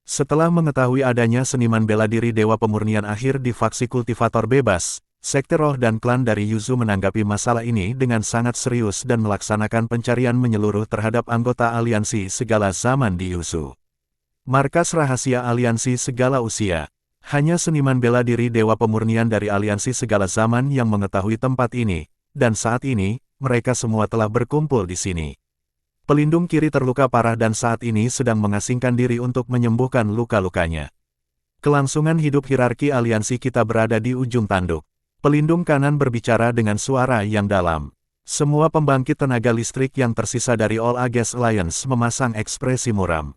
Setelah mengetahui adanya seniman bela diri Dewa Pemurnian akhir di faksi kultivator bebas, Sekte Roh dan klan dari Yuzu menanggapi masalah ini dengan sangat serius dan melaksanakan pencarian menyeluruh terhadap anggota aliansi segala zaman di Yuzu. Markas rahasia aliansi segala usia. Hanya seniman bela diri Dewa Pemurnian dari aliansi segala zaman yang mengetahui tempat ini, dan saat ini, mereka semua telah berkumpul di sini. Pelindung kiri terluka parah dan saat ini sedang mengasingkan diri untuk menyembuhkan luka-lukanya. Kelangsungan hidup hierarki aliansi kita berada di ujung tanduk. Pelindung kanan berbicara dengan suara yang dalam. Semua pembangkit tenaga listrik yang tersisa dari All Against Alliance memasang ekspresi muram.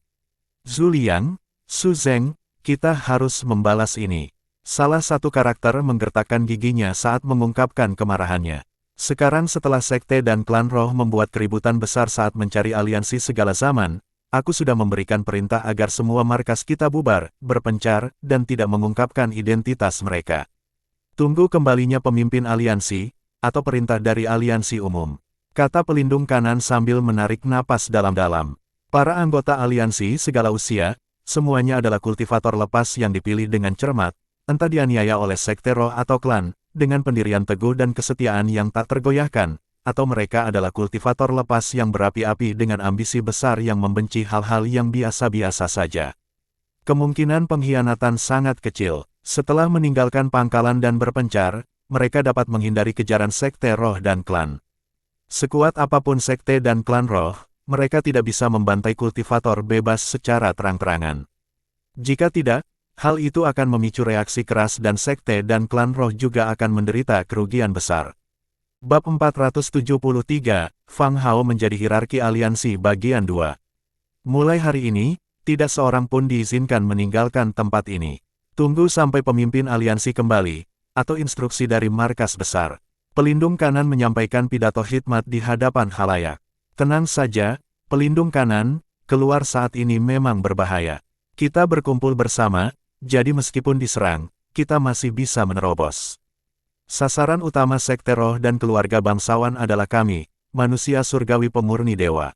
Zhu Liang, Su Zeng, kita harus membalas ini. Salah satu karakter menggertakkan giginya saat mengungkapkan kemarahannya. Sekarang setelah sekte dan klan roh membuat keributan besar saat mencari aliansi segala zaman, aku sudah memberikan perintah agar semua markas kita bubar, berpencar, dan tidak mengungkapkan identitas mereka. Tunggu kembalinya pemimpin aliansi, atau perintah dari aliansi umum, kata pelindung kanan sambil menarik napas dalam-dalam. Para anggota aliansi segala usia, semuanya adalah kultivator lepas yang dipilih dengan cermat, entah dianiaya oleh sekte roh atau klan, dengan pendirian teguh dan kesetiaan yang tak tergoyahkan, atau mereka adalah kultivator lepas yang berapi-api dengan ambisi besar yang membenci hal-hal yang biasa-biasa saja. Kemungkinan pengkhianatan sangat kecil. Setelah meninggalkan pangkalan dan berpencar, mereka dapat menghindari kejaran sekte roh dan klan. Sekuat apapun sekte dan klan roh, mereka tidak bisa membantai kultivator bebas secara terang-terangan. Jika tidak, hal itu akan memicu reaksi keras dan sekte dan klan roh juga akan menderita kerugian besar. Bab 473, Fang Hao menjadi hierarki aliansi bagian 2. Mulai hari ini, tidak seorang pun diizinkan meninggalkan tempat ini. Tunggu sampai pemimpin aliansi kembali, atau instruksi dari markas besar. Pelindung kanan menyampaikan pidato khidmat di hadapan khalayak. Tenang saja, pelindung kanan, keluar saat ini memang berbahaya. Kita berkumpul bersama, jadi meskipun diserang, kita masih bisa menerobos. Sasaran utama sekte roh dan keluarga bangsawan adalah kami, manusia surgawi pemurni dewa.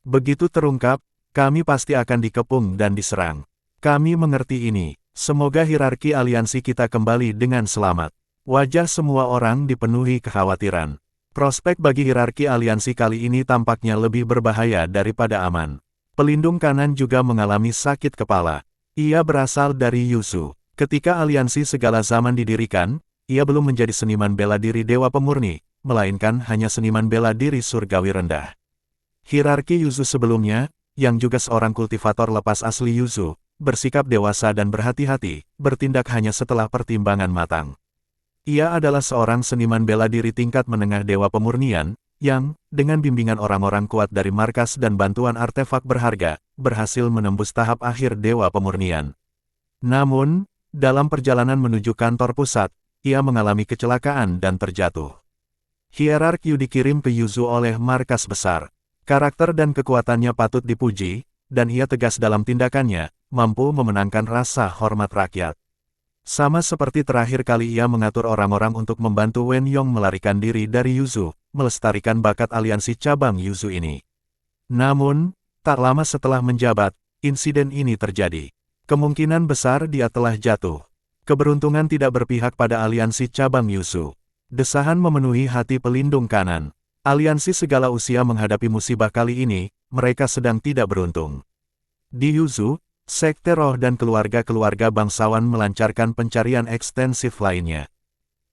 Begitu terungkap, kami pasti akan dikepung dan diserang. Kami mengerti ini. Semoga hierarki aliansi kita kembali dengan selamat. Wajah semua orang dipenuhi kekhawatiran. Prospek bagi hierarki aliansi kali ini tampaknya lebih berbahaya daripada aman. Pelindung kanan juga mengalami sakit kepala. Ia berasal dari Yuzu. Ketika aliansi segala zaman didirikan, ia belum menjadi seniman bela diri Dewa Pemurni, melainkan hanya seniman bela diri surgawi rendah. Hierarki Yuzu sebelumnya, yang juga seorang kultivator lepas asli Yuzu, bersikap dewasa dan berhati-hati, bertindak hanya setelah pertimbangan matang. Ia adalah seorang seniman bela diri tingkat menengah Dewa Pemurnian, yang, dengan bimbingan orang-orang kuat dari markas dan bantuan artefak berharga, berhasil menembus tahap akhir Dewa Pemurnian. Namun, dalam perjalanan menuju kantor pusat, ia mengalami kecelakaan dan terjatuh. Hierark Yu dikirim ke Yuzu oleh markas besar. Karakter dan kekuatannya patut dipuji, dan ia tegas dalam tindakannya, mampu memenangkan rasa hormat rakyat. Sama seperti terakhir kali ia mengatur orang-orang untuk membantu Wen Yong melarikan diri dari Yuzu, melestarikan bakat aliansi cabang Yuzu ini. Namun, tak lama setelah menjabat, insiden ini terjadi. Kemungkinan besar dia telah jatuh. Keberuntungan tidak berpihak pada aliansi cabang Yuzu. Desahan memenuhi hati pelindung kanan. Aliansi segala usia menghadapi musibah kali ini, mereka sedang tidak beruntung. Di Yuzu, sekte roh dan keluarga-keluarga bangsawan melancarkan pencarian ekstensif lainnya.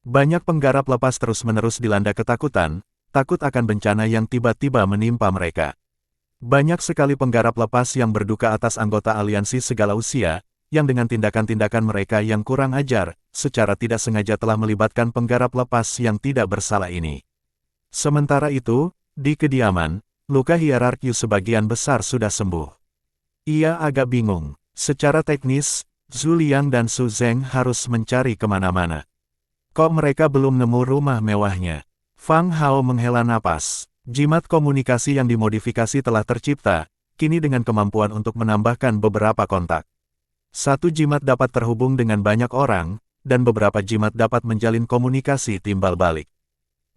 Banyak penggarap lepas terus-menerus dilanda ketakutan, takut akan bencana yang tiba-tiba menimpa mereka. Banyak sekali penggarap lepas yang berduka atas anggota aliansi segala usia, yang dengan tindakan-tindakan mereka yang kurang ajar, secara tidak sengaja telah melibatkan penggarap lepas yang tidak bersalah ini. Sementara itu, di kediaman, luka hierarki sebagian besar sudah sembuh. Ia agak bingung. Secara teknis, Zhu Liang dan Su Zeng harus mencari kemana-mana. Kok mereka belum nemu rumah mewahnya? Fang Hao menghela napas. Jimat komunikasi yang dimodifikasi telah tercipta, kini dengan kemampuan untuk menambahkan beberapa kontak. Satu jimat dapat terhubung dengan banyak orang, dan beberapa jimat dapat menjalin komunikasi timbal balik.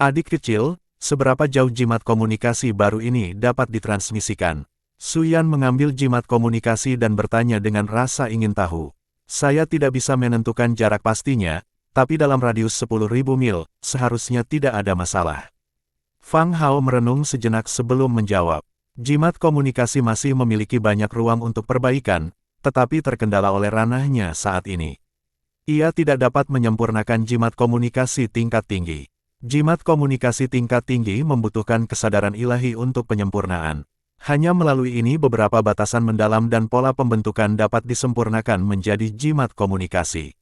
Adik kecil, seberapa jauh jimat komunikasi baru ini dapat ditransmisikan? Su Yan mengambil jimat komunikasi dan bertanya dengan rasa ingin tahu. Saya tidak bisa menentukan jarak pastinya, tapi dalam radius 10.000 mil, seharusnya tidak ada masalah. Fang Hao merenung sejenak sebelum menjawab. Jimat komunikasi masih memiliki banyak ruang untuk perbaikan, tetapi terkendala oleh ranahnya saat ini. Ia tidak dapat menyempurnakan jimat komunikasi tingkat tinggi. Jimat komunikasi tingkat tinggi membutuhkan kesadaran ilahi untuk penyempurnaan. Hanya melalui ini beberapa batasan mendalam dan pola pembentukan dapat disempurnakan menjadi jimat komunikasi.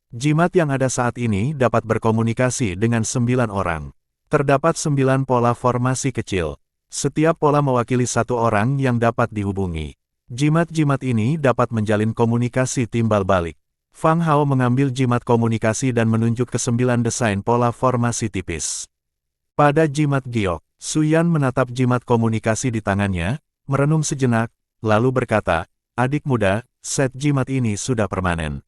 Jimat yang ada saat ini dapat berkomunikasi dengan 9 orang. Terdapat 9 pola formasi kecil. Setiap pola mewakili satu orang yang dapat dihubungi. Jimat-jimat ini dapat menjalin komunikasi timbal balik. Fang Hao mengambil jimat komunikasi dan menunjuk ke 9 desain pola formasi tipis. Pada jimat giok, Su Yan menatap jimat komunikasi di tangannya, merenung sejenak, lalu berkata, "Adik muda, set jimat ini sudah permanen.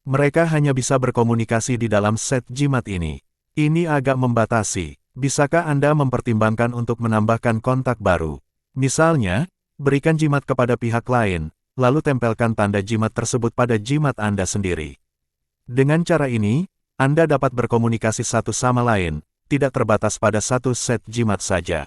Mereka hanya bisa berkomunikasi di dalam set jimat ini. Ini agak membatasi. Bisakah Anda mempertimbangkan untuk menambahkan kontak baru? Misalnya, berikan jimat kepada pihak lain, lalu tempelkan tanda jimat tersebut pada jimat Anda sendiri. Dengan cara ini, Anda dapat berkomunikasi satu sama lain, tidak terbatas pada satu set jimat saja."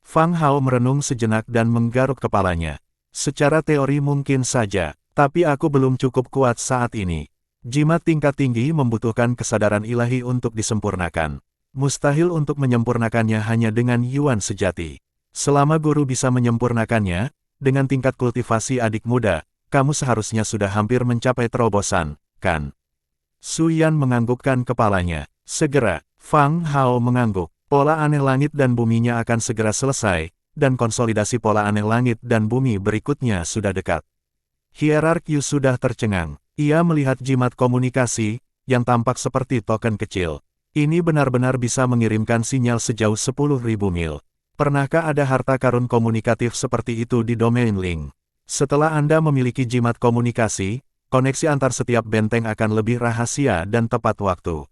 Fang Hao merenung sejenak dan menggaruk kepalanya. Secara teori mungkin saja, tapi aku belum cukup kuat saat ini. Jimat tingkat tinggi membutuhkan kesadaran ilahi untuk disempurnakan. Mustahil untuk menyempurnakannya hanya dengan yuan sejati. Selama guru bisa menyempurnakannya, dengan tingkat kultivasi adik muda, kamu seharusnya sudah hampir mencapai terobosan, kan? Su Yan menganggukkan kepalanya. Segera, Fang Hao mengangguk. Pola aneh langit dan buminya akan segera selesai, dan konsolidasi pola aneh langit dan bumi berikutnya sudah dekat. Hierarki sudah tercengang. Ia melihat jimat komunikasi, yang tampak seperti token kecil. Ini benar-benar bisa mengirimkan sinyal sejauh 10.000 mil. Pernahkah ada harta karun komunikatif seperti itu di domain Ling? Setelah Anda memiliki jimat komunikasi, koneksi antar setiap benteng akan lebih rahasia dan tepat waktu.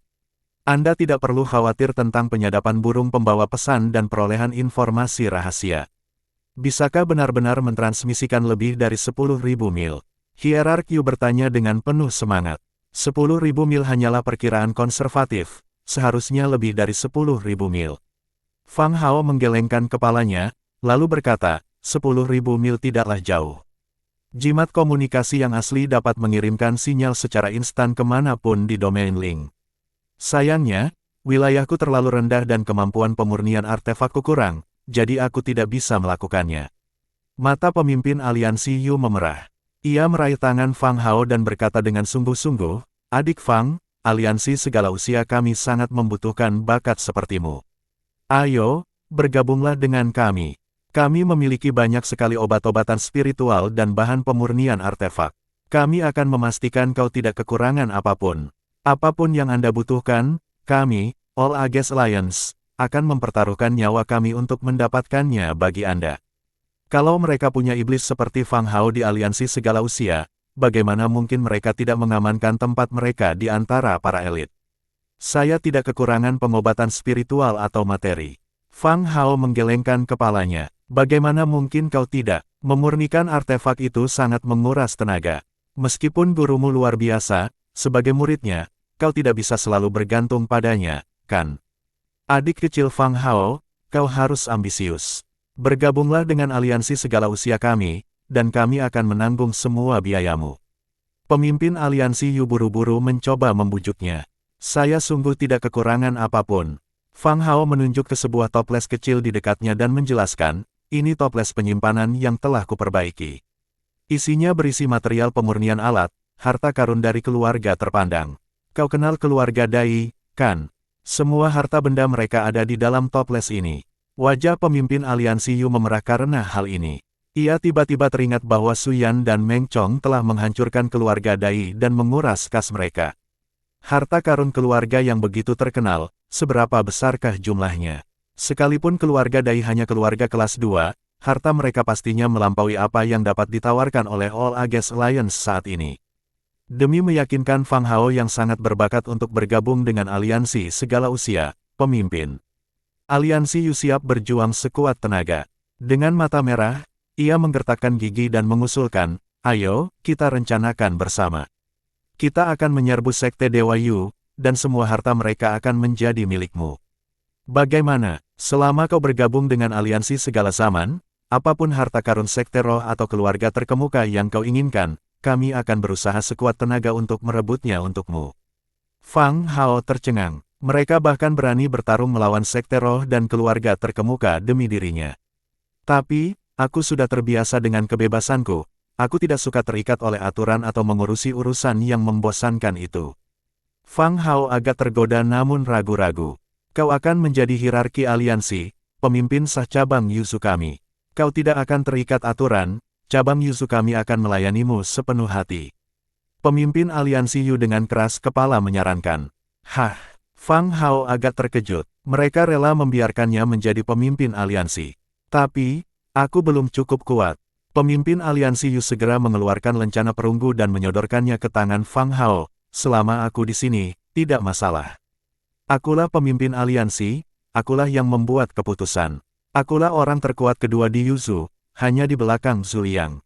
Anda tidak perlu khawatir tentang penyadapan burung pembawa pesan dan perolehan informasi rahasia. Bisakah benar-benar mentransmisikan lebih dari 10.000 mil? Hierarki bertanya dengan penuh semangat. 10.000 mil hanyalah perkiraan konservatif, seharusnya lebih dari 10.000 mil. Fang Hao menggelengkan kepalanya, lalu berkata, 10.000 mil tidaklah jauh. Jimat komunikasi yang asli dapat mengirimkan sinyal secara instan kemanapun di domain Ling. Sayangnya, wilayahku terlalu rendah dan kemampuan pemurnian artefakku kurang, jadi aku tidak bisa melakukannya. Mata pemimpin aliansi Yu memerah. Ia meraih tangan Fang Hao dan berkata dengan sungguh-sungguh, "Adik Fang, aliansi segala usia kami sangat membutuhkan bakat sepertimu. Ayo, bergabunglah dengan kami. Kami memiliki banyak sekali obat-obatan spiritual dan bahan pemurnian artefak. Kami akan memastikan kau tidak kekurangan apapun. Apapun yang Anda butuhkan, kami, All Ages Alliance, akan mempertaruhkan nyawa kami untuk mendapatkannya bagi Anda." Kalau mereka punya iblis seperti Fang Hao di aliansi segala usia, bagaimana mungkin mereka tidak mengamankan tempat mereka di antara para elit? Saya tidak kekurangan pengobatan spiritual atau materi. Fang Hao menggelengkan kepalanya. Bagaimana mungkin kau tidak? Memurnikan artefak itu sangat menguras tenaga. Meskipun gurumu luar biasa, sebagai muridnya, kau tidak bisa selalu bergantung padanya, kan? Adik kecil Fang Hao, kau harus ambisius. Bergabunglah dengan aliansi segala usia kami, dan kami akan menanggung semua biayamu. Pemimpin aliansi Yu buru-buru mencoba membujuknya. Saya sungguh tidak kekurangan apapun. Fang Hao menunjuk ke sebuah toples kecil di dekatnya dan menjelaskan, ini toples penyimpanan yang telah kuperbaiki. Isinya berisi material pemurnian alat, harta karun dari keluarga terpandang. Kau kenal keluarga Dai, kan? Semua harta benda mereka ada di dalam toples ini. Wajah pemimpin aliansi Yu memerah karena hal ini. Ia tiba-tiba teringat bahwa Su Yan dan Meng Chong telah menghancurkan keluarga Dai dan menguras kas mereka. Harta karun keluarga yang begitu terkenal, seberapa besarkah jumlahnya? Sekalipun keluarga Dai hanya keluarga kelas 2, harta mereka pastinya melampaui apa yang dapat ditawarkan oleh All Against Alliance saat ini. Demi meyakinkan Fang Hao yang sangat berbakat untuk bergabung dengan aliansi segala usia, pemimpin aliansi Yu siap berjuang sekuat tenaga. Dengan mata merah, ia menggertakkan gigi dan mengusulkan, ayo, kita rencanakan bersama. Kita akan menyerbu Sekte Dewa Yu, dan semua harta mereka akan menjadi milikmu. Bagaimana, selama kau bergabung dengan aliansi segala zaman, apapun harta karun Sekte Roh atau keluarga terkemuka yang kau inginkan, kami akan berusaha sekuat tenaga untuk merebutnya untukmu. Fang Hao tercengang. Mereka bahkan berani bertarung melawan Sekte Roh dan keluarga terkemuka demi dirinya. Tapi, aku sudah terbiasa dengan kebebasanku. Aku tidak suka terikat oleh aturan atau mengurusi urusan yang membosankan itu. Fang Hao agak tergoda namun ragu-ragu. Kau akan menjadi hierarki aliansi, pemimpin sah cabang Yuzu kami. Kau tidak akan terikat aturan, cabang Yuzu kami akan melayanimu sepenuh hati. Pemimpin aliansi Yu dengan keras kepala menyarankan. Hah, Fang Hao agak terkejut. Mereka rela membiarkannya menjadi pemimpin aliansi. Tapi, aku belum cukup kuat. Pemimpin aliansi Yu segera mengeluarkan lencana perunggu dan menyodorkannya ke tangan Fang Hao. Selama aku di sini, tidak masalah. Akulah pemimpin aliansi, akulah yang membuat keputusan. Akulah orang terkuat kedua di Yuzu, hanya di belakang Zhu Liang.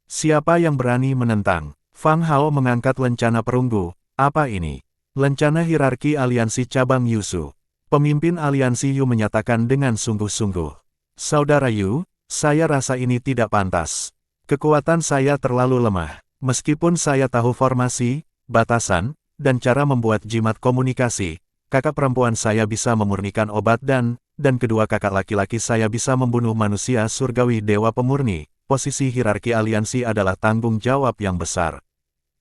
Siapa yang berani menentang? Fang Hao mengangkat lencana perunggu. Apa ini? Lencana hierarki aliansi cabang Yuzu. Pemimpin aliansi Yu menyatakan dengan sungguh-sungguh. Saudara Yu, saya rasa ini tidak pantas. Kekuatan saya terlalu lemah. Meskipun saya tahu formasi, batasan, dan cara membuat jimat komunikasi, kakak perempuan saya bisa memurnikan obat dan kedua kakak laki-laki saya bisa membunuh manusia surgawi dewa pemurni. Posisi hierarki aliansi adalah tanggung jawab yang besar.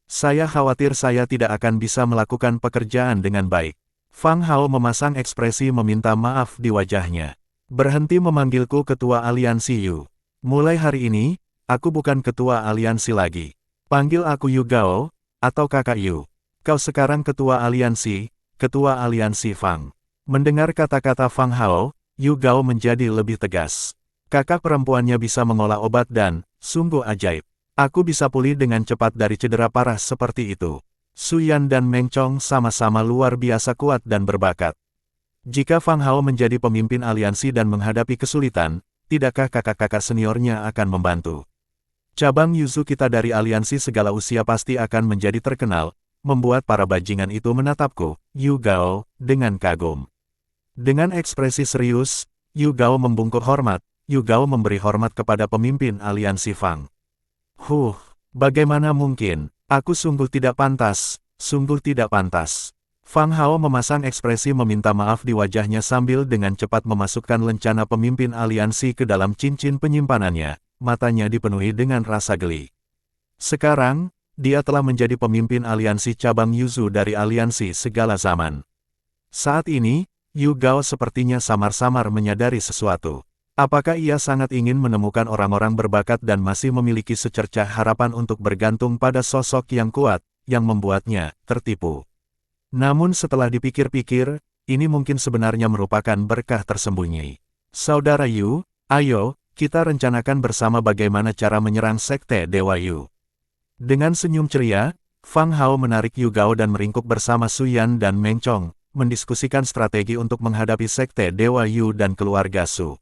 Saya khawatir saya tidak akan bisa melakukan pekerjaan dengan baik. Fang Hao memasang ekspresi meminta maaf di wajahnya. Berhenti memanggilku ketua aliansi Yu. Mulai hari ini, aku bukan ketua aliansi lagi. Panggil aku Yu Gao, atau kakak Yu. Kau sekarang ketua aliansi Fang. Mendengar kata-kata Fang Hao, Yu Gao menjadi lebih tegas. Kakak perempuannya bisa mengolah obat dan, sungguh ajaib. Aku bisa pulih dengan cepat dari cedera parah seperti itu. Su Yan dan Meng Chong sama-sama luar biasa kuat dan berbakat. Jika Fang Hao menjadi pemimpin aliansi dan menghadapi kesulitan, tidakkah kakak-kakak seniornya akan membantu? Cabang Yuzu kita dari aliansi segala usia pasti akan menjadi terkenal, membuat para bajingan itu menatapku, Yu Gao, dengan kagum. Dengan ekspresi serius, Yu Gao membungkuk hormat. Yu Gao memberi hormat kepada pemimpin aliansi Fang. Bagaimana mungkin? Aku sungguh tidak pantas, sungguh tidak pantas. Fang Hao memasang ekspresi meminta maaf di wajahnya sambil dengan cepat memasukkan lencana pemimpin aliansi ke dalam cincin penyimpanannya, matanya dipenuhi dengan rasa geli. Sekarang, dia telah menjadi pemimpin aliansi cabang Yuzu dari aliansi segala zaman. Saat ini, Yu Gao sepertinya samar-samar menyadari sesuatu. Apakah ia sangat ingin menemukan orang-orang berbakat dan masih memiliki secercah harapan untuk bergantung pada sosok yang kuat, yang membuatnya tertipu? Namun setelah dipikir-pikir, ini mungkin sebenarnya merupakan berkah tersembunyi. Saudara Yu, ayo, kita rencanakan bersama bagaimana cara menyerang Sekte Dewa Yu. Dengan senyum ceria, Fang Hao menarik Yu Gao dan meringkuk bersama Su Yan dan Meng Chong, mendiskusikan strategi untuk menghadapi Sekte Dewa Yu dan keluarga Su.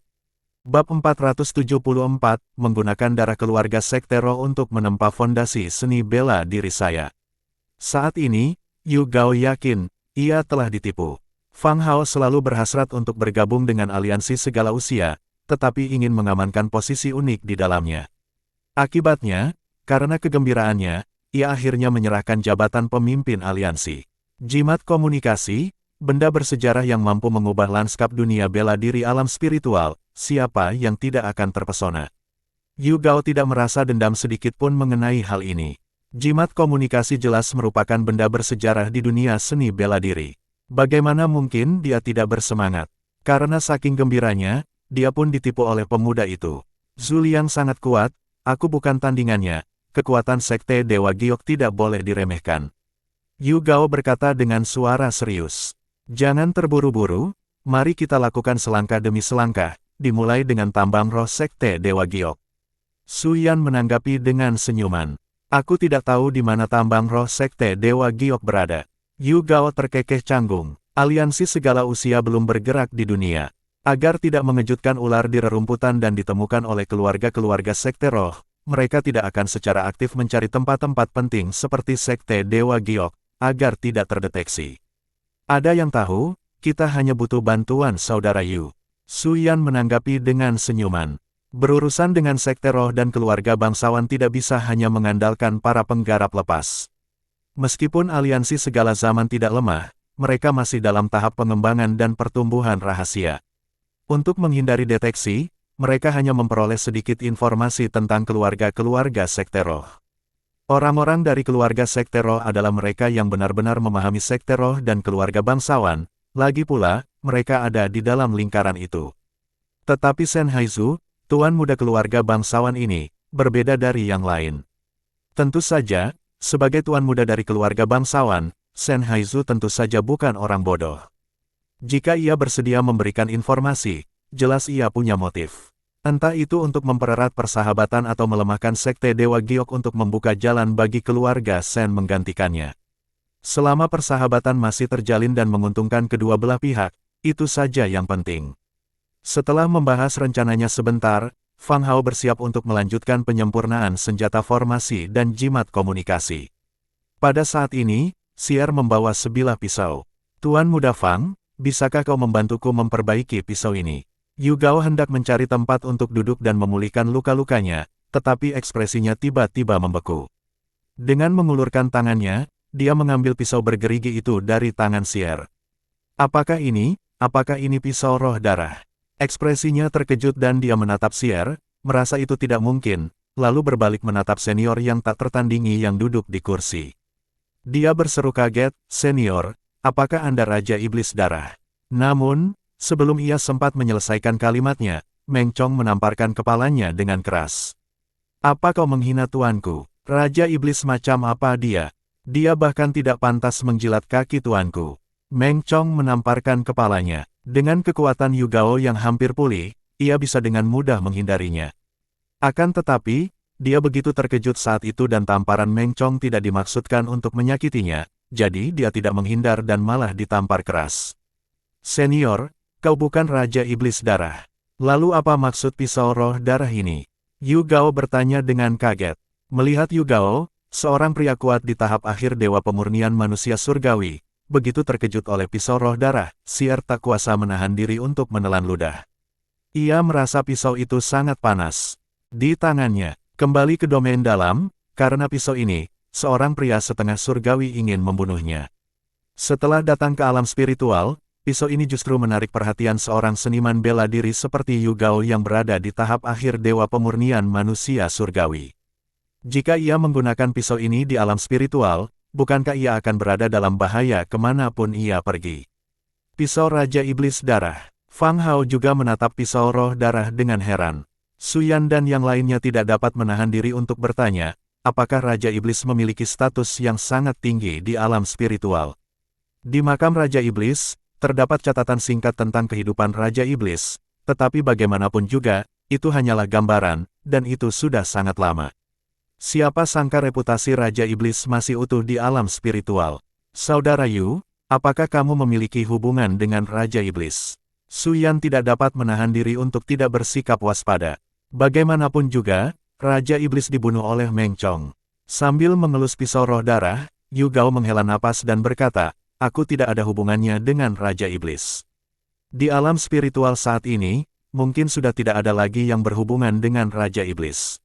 Bab 474, menggunakan darah keluarga Sekte Roh untuk menempa fondasi seni bela diri saya. Saat ini, Yu Gao yakin, ia telah ditipu. Fang Hao selalu berhasrat untuk bergabung dengan aliansi segala usia, tetapi ingin mengamankan posisi unik di dalamnya. Akibatnya, karena kegembiraannya, ia akhirnya menyerahkan jabatan pemimpin aliansi. Jimat komunikasi, benda bersejarah yang mampu mengubah lanskap dunia bela diri alam spiritual, siapa yang tidak akan terpesona? Yu Gao tidak merasa dendam sedikit pun mengenai hal ini. Jimat komunikasi jelas merupakan benda bersejarah di dunia seni bela diri. Bagaimana mungkin dia tidak bersemangat? Karena saking gembiranya, dia pun ditipu oleh pemuda itu. Zuliang sangat kuat, aku bukan tandingannya, kekuatan Sekte Dewa Giok tidak boleh diremehkan. Yu Gao berkata dengan suara serius. Jangan terburu-buru, mari kita lakukan selangkah demi selangkah, dimulai dengan tambang roh Sekte Dewa Giok. Su Yan menanggapi dengan senyuman. Aku tidak tahu di mana tambang roh Sekte Dewa Giok berada. Yu Gao terkekeh canggung. Aliansi segala usia belum bergerak di dunia. Agar tidak mengejutkan ular di rerumputan dan ditemukan oleh keluarga-keluarga Sekte Roh, mereka tidak akan secara aktif mencari tempat-tempat penting seperti Sekte Dewa Giok, agar tidak terdeteksi. Ada yang tahu, kita hanya butuh bantuan saudara Yu. Su Yan menanggapi dengan senyuman. Berurusan dengan Sekte Roh dan keluarga bangsawan tidak bisa hanya mengandalkan para penggarap lepas. Meskipun aliansi segala zaman tidak lemah, mereka masih dalam tahap pengembangan dan pertumbuhan rahasia. Untuk menghindari deteksi, mereka hanya memperoleh sedikit informasi tentang keluarga-keluarga Sekte Roh. Orang-orang dari keluarga Sekte Roh adalah mereka yang benar-benar memahami Sekte Roh dan keluarga bangsawan, lagi pula, mereka ada di dalam lingkaran itu. Tetapi Shen Haizu, tuan muda keluarga bangsawan ini, berbeda dari yang lain. Tentu saja, sebagai tuan muda dari keluarga bangsawan, Shen Haizu tentu saja bukan orang bodoh. Jika ia bersedia memberikan informasi, jelas ia punya motif. Entah itu untuk mempererat persahabatan atau melemahkan Sekte Dewa Giok untuk membuka jalan bagi keluarga Shen menggantikannya. Selama persahabatan masih terjalin dan menguntungkan kedua belah pihak, itu saja yang penting. Setelah membahas rencananya sebentar, Fang Hao bersiap untuk melanjutkan penyempurnaan senjata formasi dan jimat komunikasi. Pada saat ini, Xier membawa sebilah pisau. Tuan muda Fang, bisakah kau membantuku memperbaiki pisau ini? Yu Gao hendak mencari tempat untuk duduk dan memulihkan luka-lukanya, tetapi ekspresinya tiba-tiba membeku. Dengan mengulurkan tangannya, dia mengambil pisau bergerigi itu dari tangan Xier. Apakah ini pisau roh darah? Ekspresinya terkejut dan dia menatap Xier, merasa itu tidak mungkin, lalu berbalik menatap senior yang tak tertandingi yang duduk di kursi. Dia berseru kaget, "Senior, apakah Anda Raja Iblis Darah?" Namun, sebelum ia sempat menyelesaikan kalimatnya, Meng Chong menamparkan kepalanya dengan keras. "Apa kau menghina tuanku? Raja Iblis macam apa dia? Dia bahkan tidak pantas menjilat kaki tuanku." Meng Chong menamparkan kepalanya. Dengan kekuatan Yu Gao yang hampir pulih, ia bisa dengan mudah menghindarinya. Akan tetapi, dia begitu terkejut saat itu dan tamparan Meng Chong tidak dimaksudkan untuk menyakitinya, jadi dia tidak menghindar dan malah ditampar keras. "Senior, kau bukan Raja Iblis Darah. Lalu apa maksud pisau roh darah ini?" Yu Gao bertanya dengan kaget. Melihat Yu Gao, seorang pria kuat di tahap akhir Dewa Pemurnian Manusia Surgawi, begitu terkejut oleh pisau roh darah, Xier tak kuasa menahan diri untuk menelan ludah. Ia merasa pisau itu sangat panas. Di tangannya, kembali ke domain dalam, karena pisau ini, seorang pria setengah surgawi ingin membunuhnya. Setelah datang ke alam spiritual, pisau ini justru menarik perhatian seorang seniman bela diri seperti Yu Gao yang berada di tahap akhir Dewa Pemurnian Manusia Surgawi. Jika ia menggunakan pisau ini di alam spiritual, bukankah ia akan berada dalam bahaya kemanapun ia pergi? Pisau Raja Iblis Darah. Fang Hao juga menatap pisau roh darah dengan heran. Su Yan dan yang lainnya tidak dapat menahan diri untuk bertanya, apakah Raja Iblis memiliki status yang sangat tinggi di alam spiritual? Di makam Raja Iblis, terdapat catatan singkat tentang kehidupan Raja Iblis, tetapi bagaimanapun juga, itu hanyalah gambaran, dan itu sudah sangat lama. Siapa sangka reputasi Raja Iblis masih utuh di alam spiritual. Saudara Yu, apakah kamu memiliki hubungan dengan Raja Iblis? Su Yan tidak dapat menahan diri untuk tidak bersikap waspada. Bagaimanapun juga, Raja Iblis dibunuh oleh Meng Chong. Sambil mengelus pisau roh darah, Yu Gao menghela napas dan berkata, "Aku tidak ada hubungannya dengan Raja Iblis." Di alam spiritual saat ini, mungkin sudah tidak ada lagi yang berhubungan dengan Raja Iblis.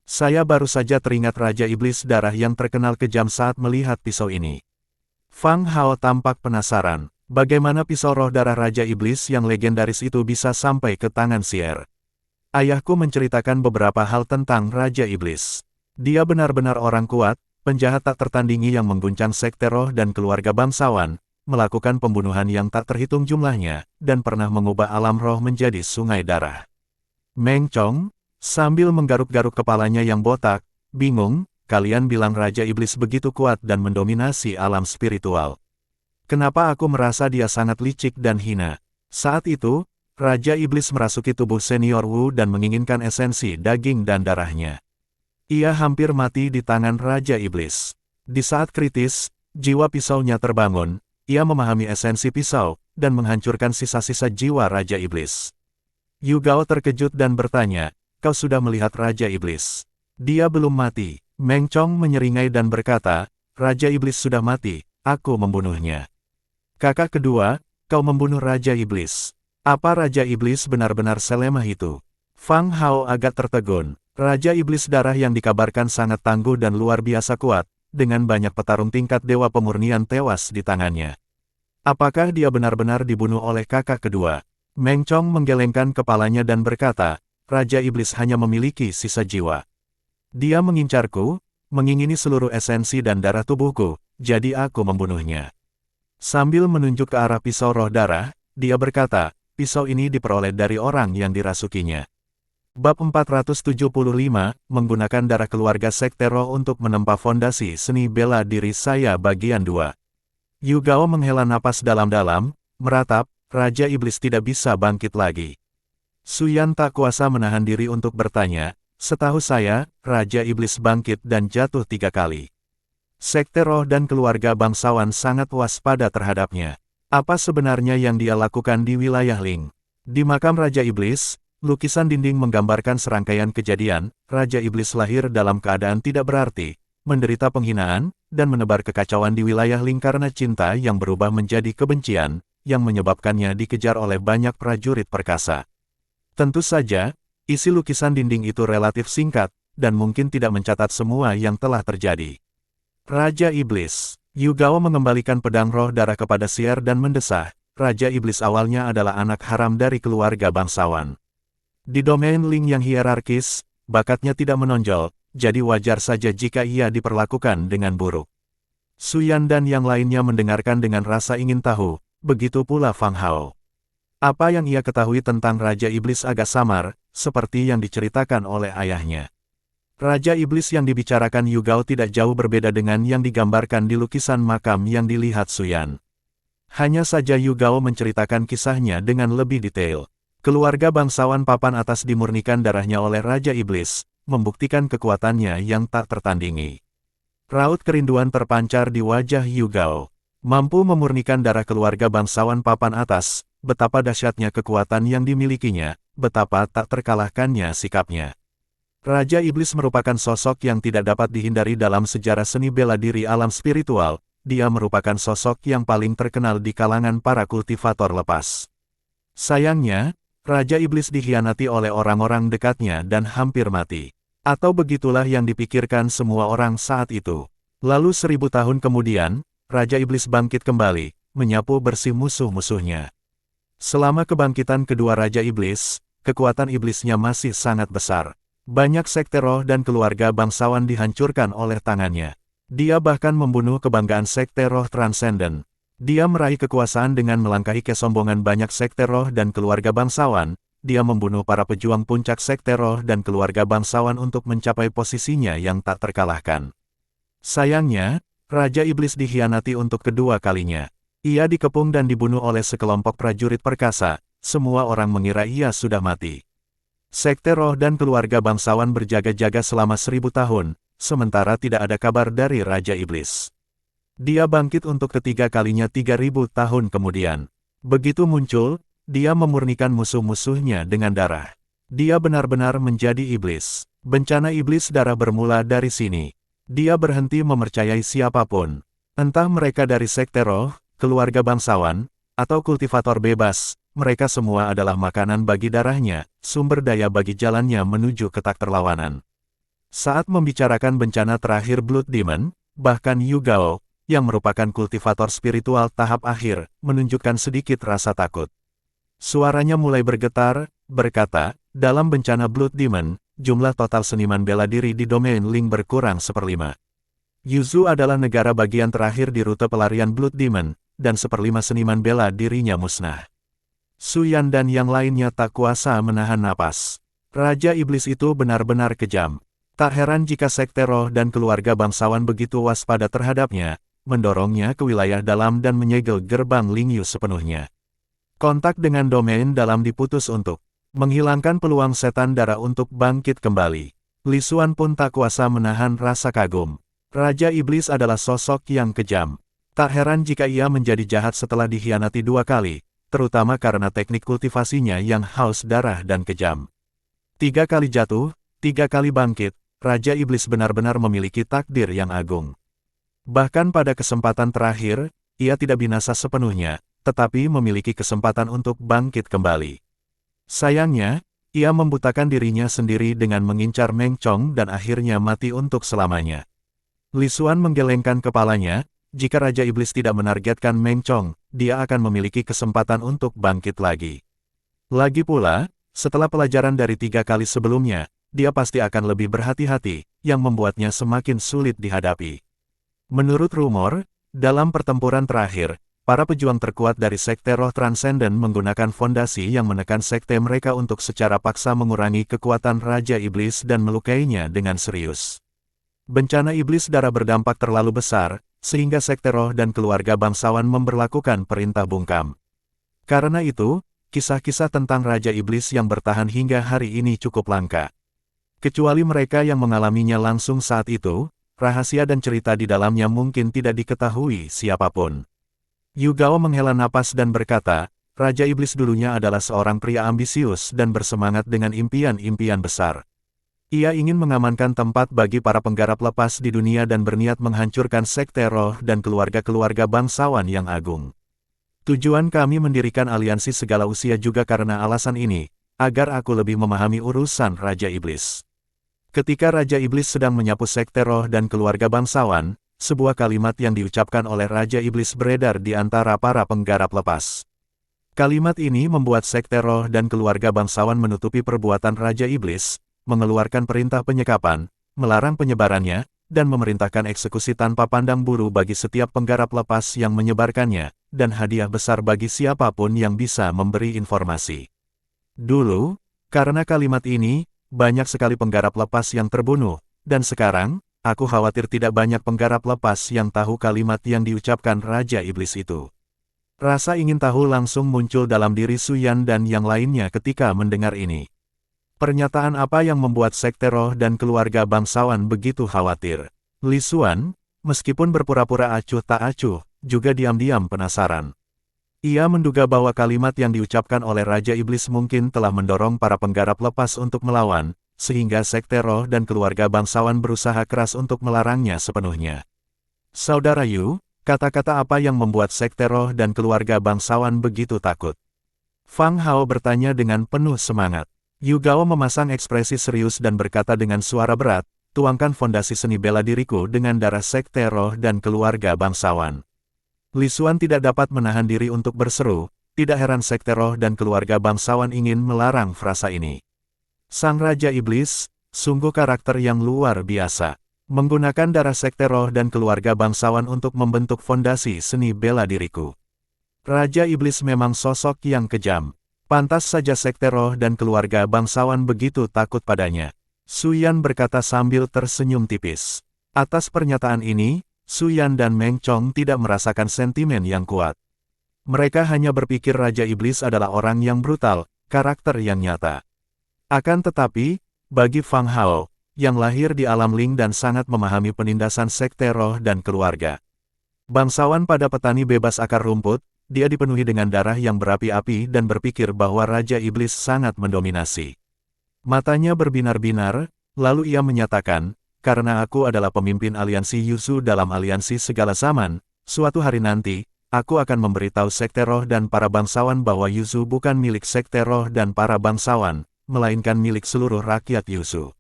Saya baru saja teringat Raja Iblis Darah yang terkenal kejam saat melihat pisau ini. Fang Hao tampak penasaran, bagaimana pisau roh darah Raja Iblis yang legendaris itu bisa sampai ke tangan Xier. Ayahku menceritakan beberapa hal tentang Raja Iblis. Dia benar-benar orang kuat, penjahat tak tertandingi yang mengguncang Sekte Roh dan keluarga bangsawan, melakukan pembunuhan yang tak terhitung jumlahnya, dan pernah mengubah alam roh menjadi sungai darah. Meng Chong, Sambil menggaruk-garuk kepalanya yang botak, bingung, kalian bilang Raja Iblis begitu kuat dan mendominasi alam spiritual. Kenapa aku merasa dia sangat licik dan hina? Saat itu, Raja Iblis merasuki tubuh senior Wu dan menginginkan esensi daging dan darahnya. Ia hampir mati di tangan Raja Iblis. Di saat kritis, jiwa pisaunya terbangun, ia memahami esensi pisau, dan menghancurkan sisa-sisa jiwa Raja Iblis. Yu Gao terkejut dan bertanya, kau sudah melihat Raja Iblis? Dia belum mati. Meng Chong menyeringai dan berkata, Raja Iblis sudah mati, aku membunuhnya. Kakak kedua, kau membunuh Raja Iblis. Apa Raja Iblis benar-benar selemah itu? Fang Hao agak tertegun. Raja Iblis darah yang dikabarkan sangat tangguh dan luar biasa kuat, dengan banyak petarung tingkat Dewa Pemurnian tewas di tangannya. Apakah dia benar-benar dibunuh oleh kakak kedua? Meng Chong menggelengkan kepalanya dan berkata, Raja Iblis hanya memiliki sisa jiwa. Dia mengincarku, mengingini seluruh esensi dan darah tubuhku, jadi aku membunuhnya. Sambil menunjuk ke arah pisau roh darah, dia berkata, pisau ini diperoleh dari orang yang dirasukinya. Bab 475, menggunakan darah keluarga Sekte Roh untuk menempa fondasi seni bela diri saya bagian 2. Yu Gao menghela napas dalam-dalam, meratap, Raja Iblis tidak bisa bangkit lagi. Su Yan tak kuasa menahan diri untuk bertanya, setahu saya, Raja Iblis bangkit dan jatuh 3 kali. Sekte Roh dan keluarga bangsawan sangat waspada terhadapnya. Apa sebenarnya yang dia lakukan di wilayah Ling? Di makam Raja Iblis, lukisan dinding menggambarkan serangkaian kejadian. Raja Iblis lahir dalam keadaan tidak berarti, menderita penghinaan, dan menebar kekacauan di wilayah Ling karena cinta yang berubah menjadi kebencian, yang menyebabkannya dikejar oleh banyak prajurit perkasa. Tentu saja, isi lukisan dinding itu relatif singkat, dan mungkin tidak mencatat semua yang telah terjadi. Raja Iblis. Yu Gao mengembalikan pedang roh darah kepada Sier dan mendesah, Raja Iblis awalnya adalah anak haram dari keluarga bangsawan. Di domain Ling yang hierarkis, bakatnya tidak menonjol, jadi wajar saja jika ia diperlakukan dengan buruk. Su Yan dan yang lainnya mendengarkan dengan rasa ingin tahu, begitu pula Fang Hao. Apa yang ia ketahui tentang Raja Iblis agak samar, seperti yang diceritakan oleh ayahnya. Raja Iblis yang dibicarakan Yu Gao tidak jauh berbeda dengan yang digambarkan di lukisan makam yang dilihat Su Yan. Hanya saja Yu Gao menceritakan kisahnya dengan lebih detail. Keluarga bangsawan papan atas dimurnikan darahnya oleh Raja Iblis, membuktikan kekuatannya yang tak tertandingi. Raut kerinduan terpancar di wajah Yu Gao. Mampu memurnikan darah keluarga bangsawan papan atas, betapa dahsyatnya kekuatan yang dimilikinya, betapa tak terkalahkannya sikapnya. Raja Iblis merupakan sosok yang tidak dapat dihindari dalam sejarah seni bela diri alam spiritual, dia merupakan sosok yang paling terkenal di kalangan para kultivator lepas. Sayangnya, Raja Iblis dikhianati oleh orang-orang dekatnya dan hampir mati. Atau begitulah yang dipikirkan semua orang saat itu. Lalu 1000 tahun kemudian, Raja Iblis bangkit kembali, menyapu bersih musuh-musuhnya. Selama kebangkitan kedua Raja Iblis, kekuatan iblisnya masih sangat besar. Banyak sekte roh dan keluarga bangsawan dihancurkan oleh tangannya. Dia bahkan membunuh kebanggaan sekte roh transenden. Dia meraih kekuasaan dengan melangkahi kesombongan banyak sekte roh dan keluarga bangsawan. Dia membunuh para pejuang puncak sekte roh dan keluarga bangsawan untuk mencapai posisinya yang tak terkalahkan. Sayangnya, Raja Iblis dikhianati untuk kedua kalinya. Ia dikepung dan dibunuh oleh sekelompok prajurit perkasa, semua orang mengira ia sudah mati. Sekte roh dan keluarga bangsawan berjaga-jaga selama 1000 tahun, sementara tidak ada kabar dari Raja Iblis. Dia bangkit untuk ketiga kalinya 3000 tahun kemudian. Begitu muncul, dia memurnikan musuh-musuhnya dengan darah. Dia benar-benar menjadi iblis. Bencana iblis darah bermula dari sini. Dia berhenti mempercayai siapapun. Entah mereka dari sekte roh, keluarga bangsawan, atau kultivator bebas, mereka semua adalah makanan bagi darahnya, sumber daya bagi jalannya menuju ketakterlawanan. Saat membicarakan bencana terakhir Blood Demon, bahkan Yu Gao, yang merupakan kultivator spiritual tahap akhir, menunjukkan sedikit rasa takut. Suaranya mulai bergetar, berkata, dalam bencana Blood Demon, jumlah total seniman bela diri di domain Ling berkurang 1/5. Yuzhou adalah negara bagian terakhir di rute pelarian Blood Demon, dan 1/5 seniman bela dirinya musnah. Su Yan dan yang lainnya tak kuasa menahan napas. Raja Iblis itu benar-benar kejam. Tak heran jika Sekte Roh dan keluarga bangsawan begitu waspada terhadapnya, mendorongnya ke wilayah dalam dan menyegel gerbang Lingyu sepenuhnya. Kontak dengan domain dalam diputus untuk menghilangkan peluang setan darah untuk bangkit kembali. Li Xuan pun tak kuasa menahan rasa kagum. Raja Iblis adalah sosok yang kejam. Tak heran jika ia menjadi jahat setelah dikhianati 2 kali, terutama karena teknik kultivasinya yang haus darah dan kejam. 3 kali jatuh, 3 kali bangkit, Raja Iblis benar-benar memiliki takdir yang agung. Bahkan pada kesempatan terakhir, ia tidak binasa sepenuhnya, tetapi memiliki kesempatan untuk bangkit kembali. Sayangnya, ia membutakan dirinya sendiri dengan mengincar Meng Chong dan akhirnya mati untuk selamanya. Li Xuan menggelengkan kepalanya, jika Raja Iblis tidak menargetkan Meng Chong, dia akan memiliki kesempatan untuk bangkit lagi. Lagi pula, setelah pelajaran dari 3 kali sebelumnya, dia pasti akan lebih berhati-hati, yang membuatnya semakin sulit dihadapi. Menurut rumor, dalam pertempuran terakhir, para pejuang terkuat dari Sekte Roh Transenden menggunakan fondasi yang menekan sekte mereka untuk secara paksa mengurangi kekuatan Raja Iblis dan melukainya dengan serius. Bencana Iblis darah berdampak terlalu besar, sehingga Sekte Roh dan keluarga bangsawan memberlakukan perintah bungkam. Karena itu, kisah-kisah tentang Raja Iblis yang bertahan hingga hari ini cukup langka. Kecuali mereka yang mengalaminya langsung saat itu, rahasia dan cerita di dalamnya mungkin tidak diketahui siapapun. Yu Gao menghela napas dan berkata, Raja Iblis dulunya adalah seorang pria ambisius dan bersemangat dengan impian-impian besar. Ia ingin mengamankan tempat bagi para penggarap lepas di dunia dan berniat menghancurkan Sekte Roh dan keluarga-keluarga bangsawan yang agung. Tujuan kami mendirikan aliansi segala usia juga karena alasan ini, agar aku lebih memahami urusan Raja Iblis. Ketika Raja Iblis sedang menyapu Sekte Roh dan keluarga bangsawan, sebuah kalimat yang diucapkan oleh Raja Iblis beredar di antara para penggarap lepas. Kalimat ini membuat Sekte Roh dan keluarga bangsawan menutupi perbuatan Raja Iblis, mengeluarkan perintah penyekapan, melarang penyebarannya, dan memerintahkan eksekusi tanpa pandang bulu bagi setiap penggarap lepas yang menyebarkannya, dan hadiah besar bagi siapapun yang bisa memberi informasi. Dulu, karena kalimat ini, banyak sekali penggarap lepas yang terbunuh, dan sekarang, aku khawatir tidak banyak penggarap lepas yang tahu kalimat yang diucapkan Raja Iblis itu. Rasa ingin tahu langsung muncul dalam diri Suyan dan yang lainnya ketika mendengar ini. Pernyataan apa yang membuat Sekte Roh dan keluarga bangsawan begitu khawatir? Li Xuan, meskipun berpura-pura acuh tak acuh, juga diam-diam penasaran. Ia menduga bahwa kalimat yang diucapkan oleh Raja Iblis mungkin telah mendorong para penggarap lepas untuk melawan, sehingga Sekte Roh dan keluarga bangsawan berusaha keras untuk melarangnya sepenuhnya. Saudara Yu, kata-kata apa yang membuat Sekte Roh dan keluarga bangsawan begitu takut? Fang Hao bertanya dengan penuh semangat. Yu Gao memasang ekspresi serius dan berkata dengan suara berat, tuangkan fondasi seni bela diriku dengan darah Sekte Roh dan keluarga bangsawan. Li Xuan tidak dapat menahan diri untuk berseru, tidak heran Sekte Roh dan keluarga bangsawan ingin melarang frasa ini. Sang Raja Iblis, sungguh karakter yang luar biasa. Menggunakan darah Sekte Roh dan keluarga bangsawan untuk membentuk fondasi seni bela diriku. Raja Iblis memang sosok yang kejam. Pantas saja Sekte Roh dan keluarga bangsawan begitu takut padanya. Suyan berkata sambil tersenyum tipis. Atas pernyataan ini, Suyan dan Meng Chong tidak merasakan sentimen yang kuat. Mereka hanya berpikir Raja Iblis adalah orang yang brutal, karakter yang nyata. Akan tetapi, bagi Fang Hao, yang lahir di alam Ling dan sangat memahami penindasan Sekte Roh dan keluarga bangsawan pada petani bebas akar rumput, dia dipenuhi dengan darah yang berapi-api dan berpikir bahwa Raja Iblis sangat mendominasi. Matanya berbinar-binar, lalu ia menyatakan, karena aku adalah pemimpin aliansi Yuzu dalam aliansi segala zaman, suatu hari nanti, aku akan memberitahu Sekte Roh dan para bangsawan bahwa Yuzu bukan milik Sekte Roh dan para bangsawan, melainkan milik seluruh rakyat Yuzu.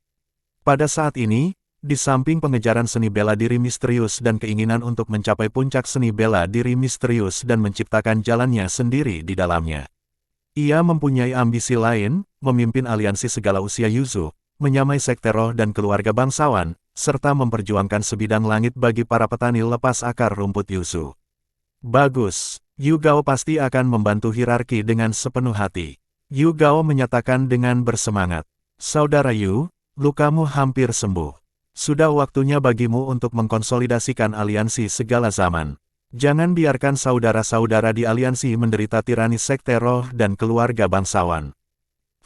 Pada saat ini, di samping pengejaran seni bela diri misterius dan keinginan untuk mencapai puncak seni bela diri misterius dan menciptakan jalannya sendiri di dalamnya, ia mempunyai ambisi lain, memimpin aliansi segala usia Yuzu, menyamai Sekte Roh dan keluarga bangsawan, serta memperjuangkan sebidang langit bagi para petani lepas akar rumput Yuzu. Bagus, Yu Gao pasti akan membantu hierarki dengan sepenuh hati. Yu Gao menyatakan dengan bersemangat. Saudara Yu, lukamu hampir sembuh. Sudah waktunya bagimu untuk mengkonsolidasikan aliansi segala zaman. Jangan biarkan saudara-saudara di aliansi menderita tirani sekte roh dan keluarga bangsawan.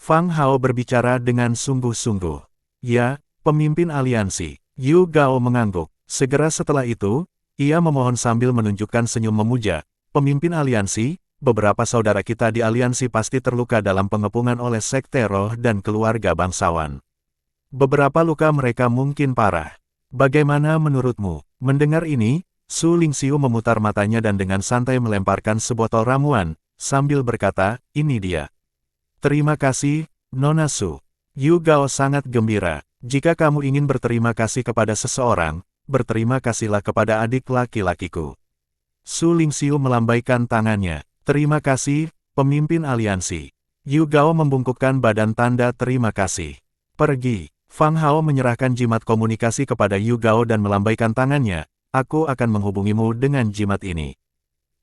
Fang Hao berbicara dengan sungguh-sungguh. Ya, pemimpin aliansi. Yu Gao mengangguk. Segera setelah itu, ia memohon sambil menunjukkan senyum memuja. Pemimpin aliansi, beberapa saudara kita di aliansi pasti terluka dalam pengepungan oleh sekte roh dan keluarga bangsawan. Beberapa luka mereka mungkin parah. Bagaimana menurutmu? Mendengar ini, Su Lingxiu memutar matanya dan dengan santai melemparkan sebotol ramuan, sambil berkata, ini dia. Terima kasih, Nona Su. Yu Gao sangat gembira. Jika kamu ingin berterima kasih kepada seseorang, berterima kasihlah kepada adik laki-lakiku. Su Lingxiu melambaikan tangannya. Terima kasih, pemimpin aliansi. Yu Gao membungkukkan badan tanda terima kasih. Pergi. Fang Hao menyerahkan jimat komunikasi kepada Yu Gao dan melambaikan tangannya. Aku akan menghubungimu dengan jimat ini.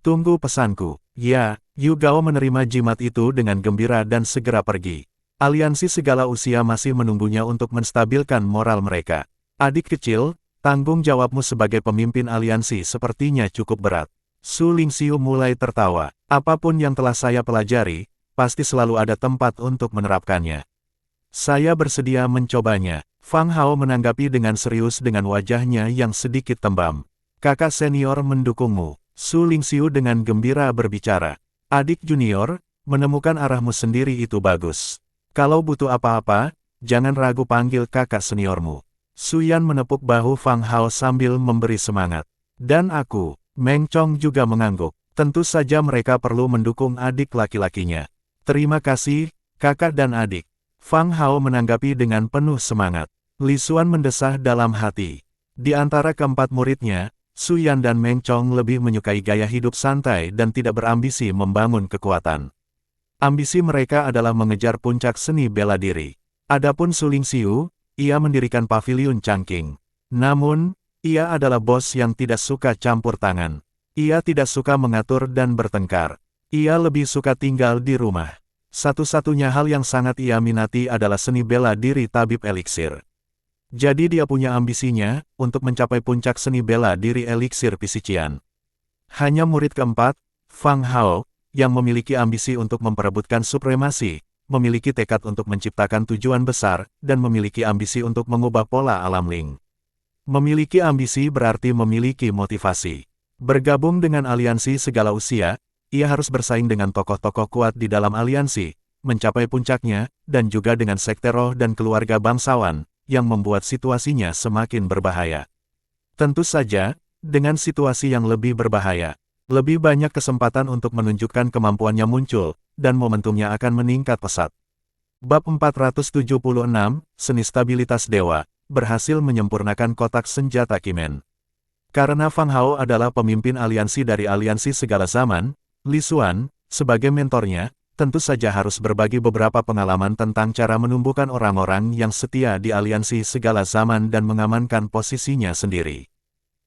Tunggu pesanku. Ya, Yu Gao menerima jimat itu dengan gembira dan segera pergi. Aliansi segala usia masih menunggunya untuk menstabilkan moral mereka. Adik kecil, tanggung jawabmu sebagai pemimpin aliansi sepertinya cukup berat. Su Lingxiu mulai tertawa. Apapun yang telah saya pelajari, pasti selalu ada tempat untuk menerapkannya. Saya bersedia mencobanya. Fang Hao menanggapi dengan serius dengan wajahnya yang sedikit tembam. Kakak senior mendukungmu. Su Lingxiu dengan gembira berbicara. Adik junior, menemukan arahmu sendiri itu bagus. Kalau butuh apa-apa, jangan ragu panggil kakak seniormu. Su Yan menepuk bahu Fang Hao sambil memberi semangat. Dan aku, Meng Chong juga mengangguk. Tentu saja mereka perlu mendukung adik laki-lakinya. Terima kasih, kakak dan adik. Fang Hao menanggapi dengan penuh semangat. Li Xuan mendesah dalam hati. Di antara keempat muridnya, Su Yan dan Meng Chong lebih menyukai gaya hidup santai dan tidak berambisi membangun kekuatan. Ambisi mereka adalah mengejar puncak seni bela diri. Adapun Su Lingxiu, ia mendirikan paviliun Changqing. Namun, ia adalah bos yang tidak suka campur tangan. Ia tidak suka mengatur dan bertengkar. Ia lebih suka tinggal di rumah. Satu-satunya hal yang sangat ia minati adalah seni bela diri tabib eliksir. Jadi dia punya ambisinya, untuk mencapai puncak seni bela diri eliksir pisician. Hanya murid keempat, Fang Hao, yang memiliki ambisi untuk memperebutkan supremasi, memiliki tekad untuk menciptakan tujuan besar, dan memiliki ambisi untuk mengubah pola alam Ling. Memiliki ambisi berarti memiliki motivasi. Bergabung dengan aliansi segala usia, ia harus bersaing dengan tokoh-tokoh kuat di dalam aliansi, mencapai puncaknya, dan juga dengan sekte roh dan keluarga bangsawan, yang membuat situasinya semakin berbahaya. Tentu saja, dengan situasi yang lebih berbahaya, lebih banyak kesempatan untuk menunjukkan kemampuannya muncul, dan momentumnya akan meningkat pesat. Bab 476, Seni Stabilitas Dewa, berhasil menyempurnakan kotak senjata Kimen. Karena Fang Hao adalah pemimpin aliansi dari aliansi segala zaman, Li Xuan, sebagai mentornya, tentu saja harus berbagi beberapa pengalaman tentang cara menumbuhkan orang-orang yang setia di aliansi segala zaman dan mengamankan posisinya sendiri.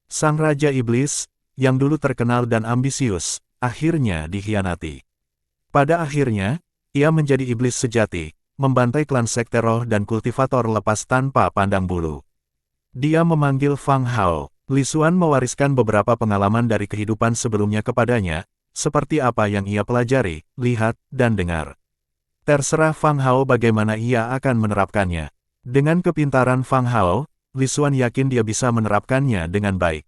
Sang Raja Iblis, yang dulu terkenal dan ambisius, akhirnya dikhianati. Pada akhirnya, ia menjadi iblis sejati, membantai klan sekte roh dan kultivator lepas tanpa pandang bulu. Dia memanggil Fang Hao. Li Xuan mewariskan beberapa pengalaman dari kehidupan sebelumnya kepadanya, seperti apa yang ia pelajari, lihat, dan dengar. Terserah Fang Hao bagaimana ia akan menerapkannya. Dengan kepintaran Fang Hao, Li Xuan yakin dia bisa menerapkannya dengan baik.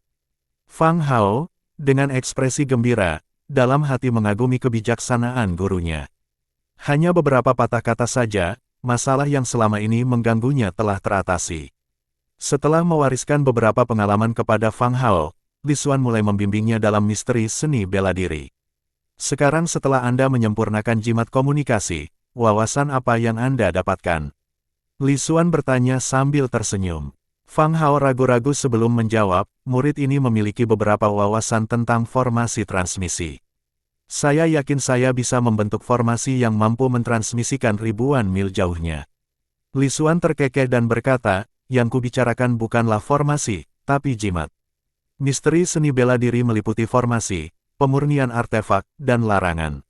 Fang Hao, dengan ekspresi gembira, dalam hati mengagumi kebijaksanaan gurunya. Hanya beberapa patah kata saja, masalah yang selama ini mengganggunya telah teratasi. Setelah mewariskan beberapa pengalaman kepada Fang Hao, Li Xuan mulai membimbingnya dalam misteri seni bela diri. Sekarang setelah Anda menyempurnakan jimat komunikasi, wawasan apa yang Anda dapatkan? Li Xuan bertanya sambil tersenyum. Fang Hao ragu-ragu sebelum menjawab, murid ini memiliki beberapa wawasan tentang formasi transmisi. Saya yakin saya bisa membentuk formasi yang mampu mentransmisikan ribuan mil jauhnya. Li Xuan terkekeh dan berkata, yang kubicarakan bukanlah formasi, tapi jimat. Misteri seni bela diri meliputi formasi, pemurnian artefak, dan larangan.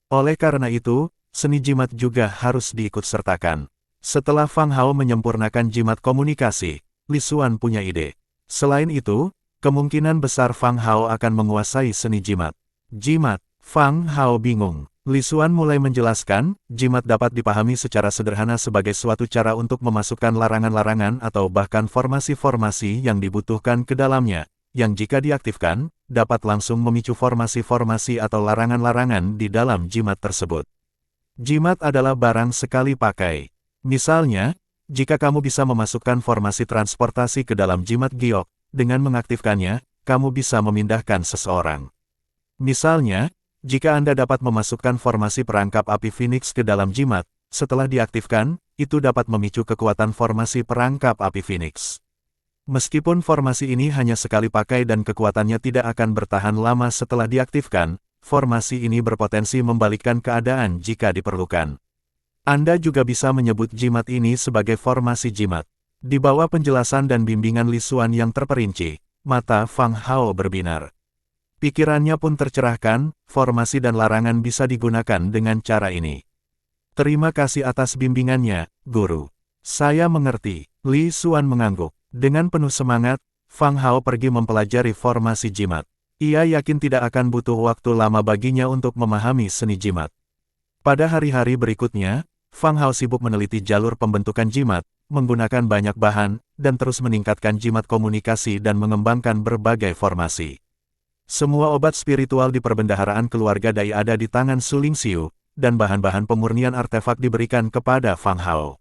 Oleh karena itu, seni jimat juga harus diikutsertakan. Setelah Fang Hao menyempurnakan jimat komunikasi, Li Xuan punya ide. Selain itu, kemungkinan besar Fang Hao akan menguasai seni jimat. Jimat, Fang Hao bingung. Li Xuan mulai menjelaskan, jimat dapat dipahami secara sederhana sebagai suatu cara untuk memasukkan larangan-larangan atau bahkan formasi-formasi yang dibutuhkan ke dalamnya, yang jika diaktifkan, dapat langsung memicu formasi-formasi atau larangan-larangan di dalam jimat tersebut. Jimat adalah barang sekali pakai. Misalnya, jika kamu bisa memasukkan formasi transportasi ke dalam jimat giok, dengan mengaktifkannya, kamu bisa memindahkan seseorang. Misalnya, jika Anda dapat memasukkan formasi perangkap api Phoenix ke dalam jimat, setelah diaktifkan, itu dapat memicu kekuatan formasi perangkap api Phoenix. Meskipun formasi ini hanya sekali pakai dan kekuatannya tidak akan bertahan lama setelah diaktifkan, formasi ini berpotensi membalikkan keadaan jika diperlukan. Anda juga bisa menyebut jimat ini sebagai formasi jimat. Di bawah penjelasan dan bimbingan Li Xuan yang terperinci, mata Fang Hao berbinar. Pikirannya pun tercerahkan, formasi dan larangan bisa digunakan dengan cara ini. Terima kasih atas bimbingannya, Guru. Saya mengerti. Li Xuan mengangguk. Dengan penuh semangat, Fang Hao pergi mempelajari formasi jimat. Ia yakin tidak akan butuh waktu lama baginya untuk memahami seni jimat. Pada hari-hari berikutnya, Fang Hao sibuk meneliti jalur pembentukan jimat, menggunakan banyak bahan, dan terus meningkatkan jimat komunikasi dan mengembangkan berbagai formasi. Semua obat spiritual di perbendaharaan keluarga Dai ada di tangan Su Lingxiu, dan bahan-bahan pemurnian artefak diberikan kepada Fang Hao.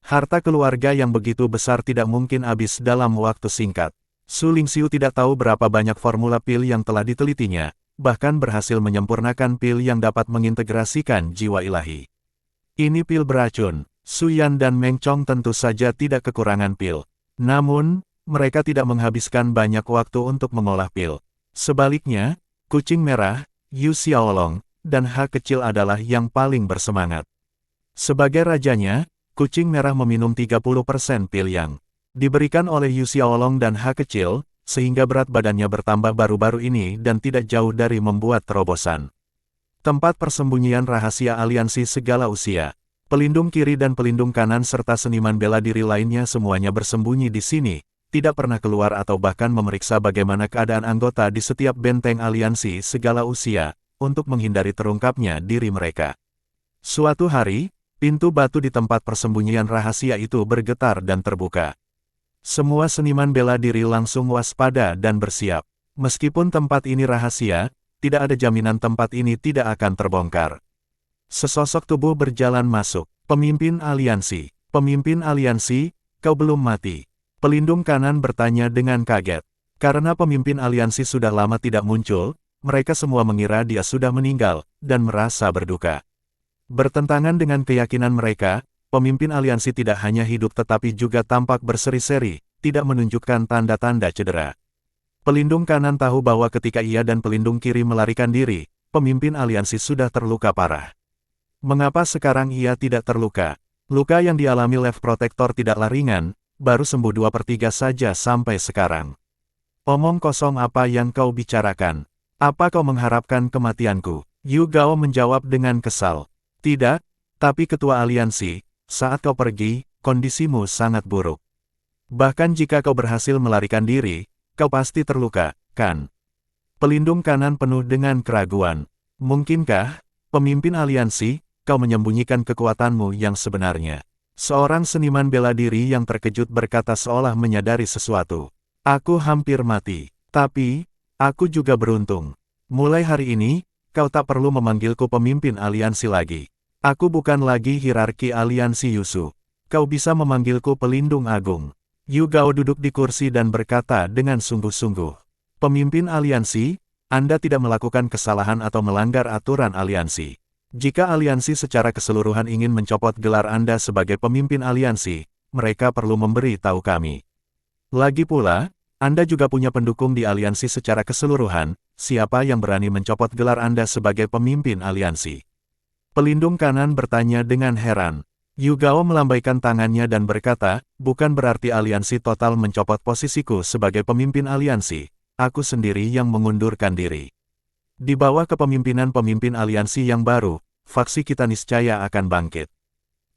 Harta keluarga yang begitu besar tidak mungkin habis dalam waktu singkat. Su Lingxiu tidak tahu berapa banyak formula pil yang telah ditelitinya, bahkan berhasil menyempurnakan pil yang dapat mengintegrasikan jiwa ilahi. Ini pil beracun. Su Yan dan Meng Chong tentu saja tidak kekurangan pil. Namun, mereka tidak menghabiskan banyak waktu untuk mengolah pil. Sebaliknya, Kucing Merah, Yu Xiaolong, dan Ha Kecil adalah yang paling bersemangat. Sebagai rajanya, Kucing Merah meminum 30% pil yang diberikan oleh Yu Xiaolong dan Ha Kecil, sehingga berat badannya bertambah baru-baru ini dan tidak jauh dari membuat terobosan. Tempat persembunyian rahasia aliansi segala usia. Pelindung kiri dan pelindung kanan serta seniman bela diri lainnya semuanya bersembunyi di sini, tidak pernah keluar atau bahkan memeriksa bagaimana keadaan anggota di setiap benteng aliansi segala usia, untuk menghindari terungkapnya diri mereka. Suatu hari, pintu batu di tempat persembunyian rahasia itu bergetar dan terbuka. Semua seniman bela diri langsung waspada dan bersiap. Meskipun tempat ini rahasia, tidak ada jaminan tempat ini tidak akan terbongkar. Sesosok tubuh berjalan masuk. Pemimpin aliansi. Pemimpin aliansi, kau belum mati. Pelindung kanan bertanya dengan kaget. Karena pemimpin aliansi sudah lama tidak muncul, mereka semua mengira dia sudah meninggal, dan merasa berduka. Bertentangan dengan keyakinan mereka, pemimpin aliansi tidak hanya hidup tetapi juga tampak berseri-seri, tidak menunjukkan tanda-tanda cedera. Pelindung kanan tahu bahwa ketika ia dan pelindung kiri melarikan diri, pemimpin aliansi sudah terluka parah. Mengapa sekarang ia tidak terluka? Luka yang dialami Left Protector tidaklah ringan, baru sembuh 2/3 saja sampai sekarang. Omong kosong apa yang kau bicarakan? Apa kau mengharapkan kematianku? Yu Gao menjawab dengan kesal. Tidak, tapi ketua aliansi, saat kau pergi, kondisimu sangat buruk. Bahkan jika kau berhasil melarikan diri, kau pasti terluka, kan? Pelindung kanan penuh dengan keraguan. Mungkinkah, pemimpin aliansi, kau menyembunyikan kekuatanmu yang sebenarnya? Seorang seniman bela diri yang terkejut berkata seolah menyadari sesuatu. Aku hampir mati. Tapi, aku juga beruntung. Mulai hari ini, kau tak perlu memanggilku pemimpin aliansi lagi. Aku bukan lagi hierarki aliansi Yusu. Kau bisa memanggilku pelindung agung. Yu Gao duduk di kursi dan berkata dengan sungguh-sungguh. Pemimpin aliansi, Anda tidak melakukan kesalahan atau melanggar aturan aliansi. Jika aliansi secara keseluruhan ingin mencopot gelar Anda sebagai pemimpin aliansi, mereka perlu memberi tahu kami. Lagi pula, Anda juga punya pendukung di aliansi secara keseluruhan, siapa yang berani mencopot gelar Anda sebagai pemimpin aliansi? Pelindung kanan bertanya dengan heran. Yu Gao melambaikan tangannya dan berkata, bukan berarti aliansi total mencopot posisiku sebagai pemimpin aliansi, aku sendiri yang mengundurkan diri. Di bawah kepemimpinan pemimpin aliansi yang baru, faksi kita niscaya akan bangkit.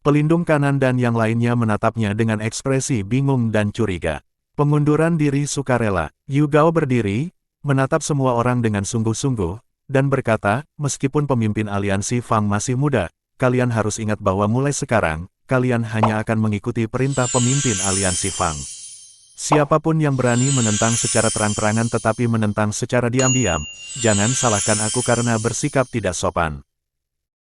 Pelindung kanan dan yang lainnya menatapnya dengan ekspresi bingung dan curiga. Pengunduran diri sukarela. Yu Gao berdiri, menatap semua orang dengan sungguh-sungguh, dan berkata, meskipun pemimpin aliansi Fang masih muda, kalian harus ingat bahwa mulai sekarang, kalian hanya akan mengikuti perintah pemimpin aliansi Fang. Siapapun yang berani menentang secara terang-terangan tetapi menentang secara diam-diam, jangan salahkan aku karena bersikap tidak sopan.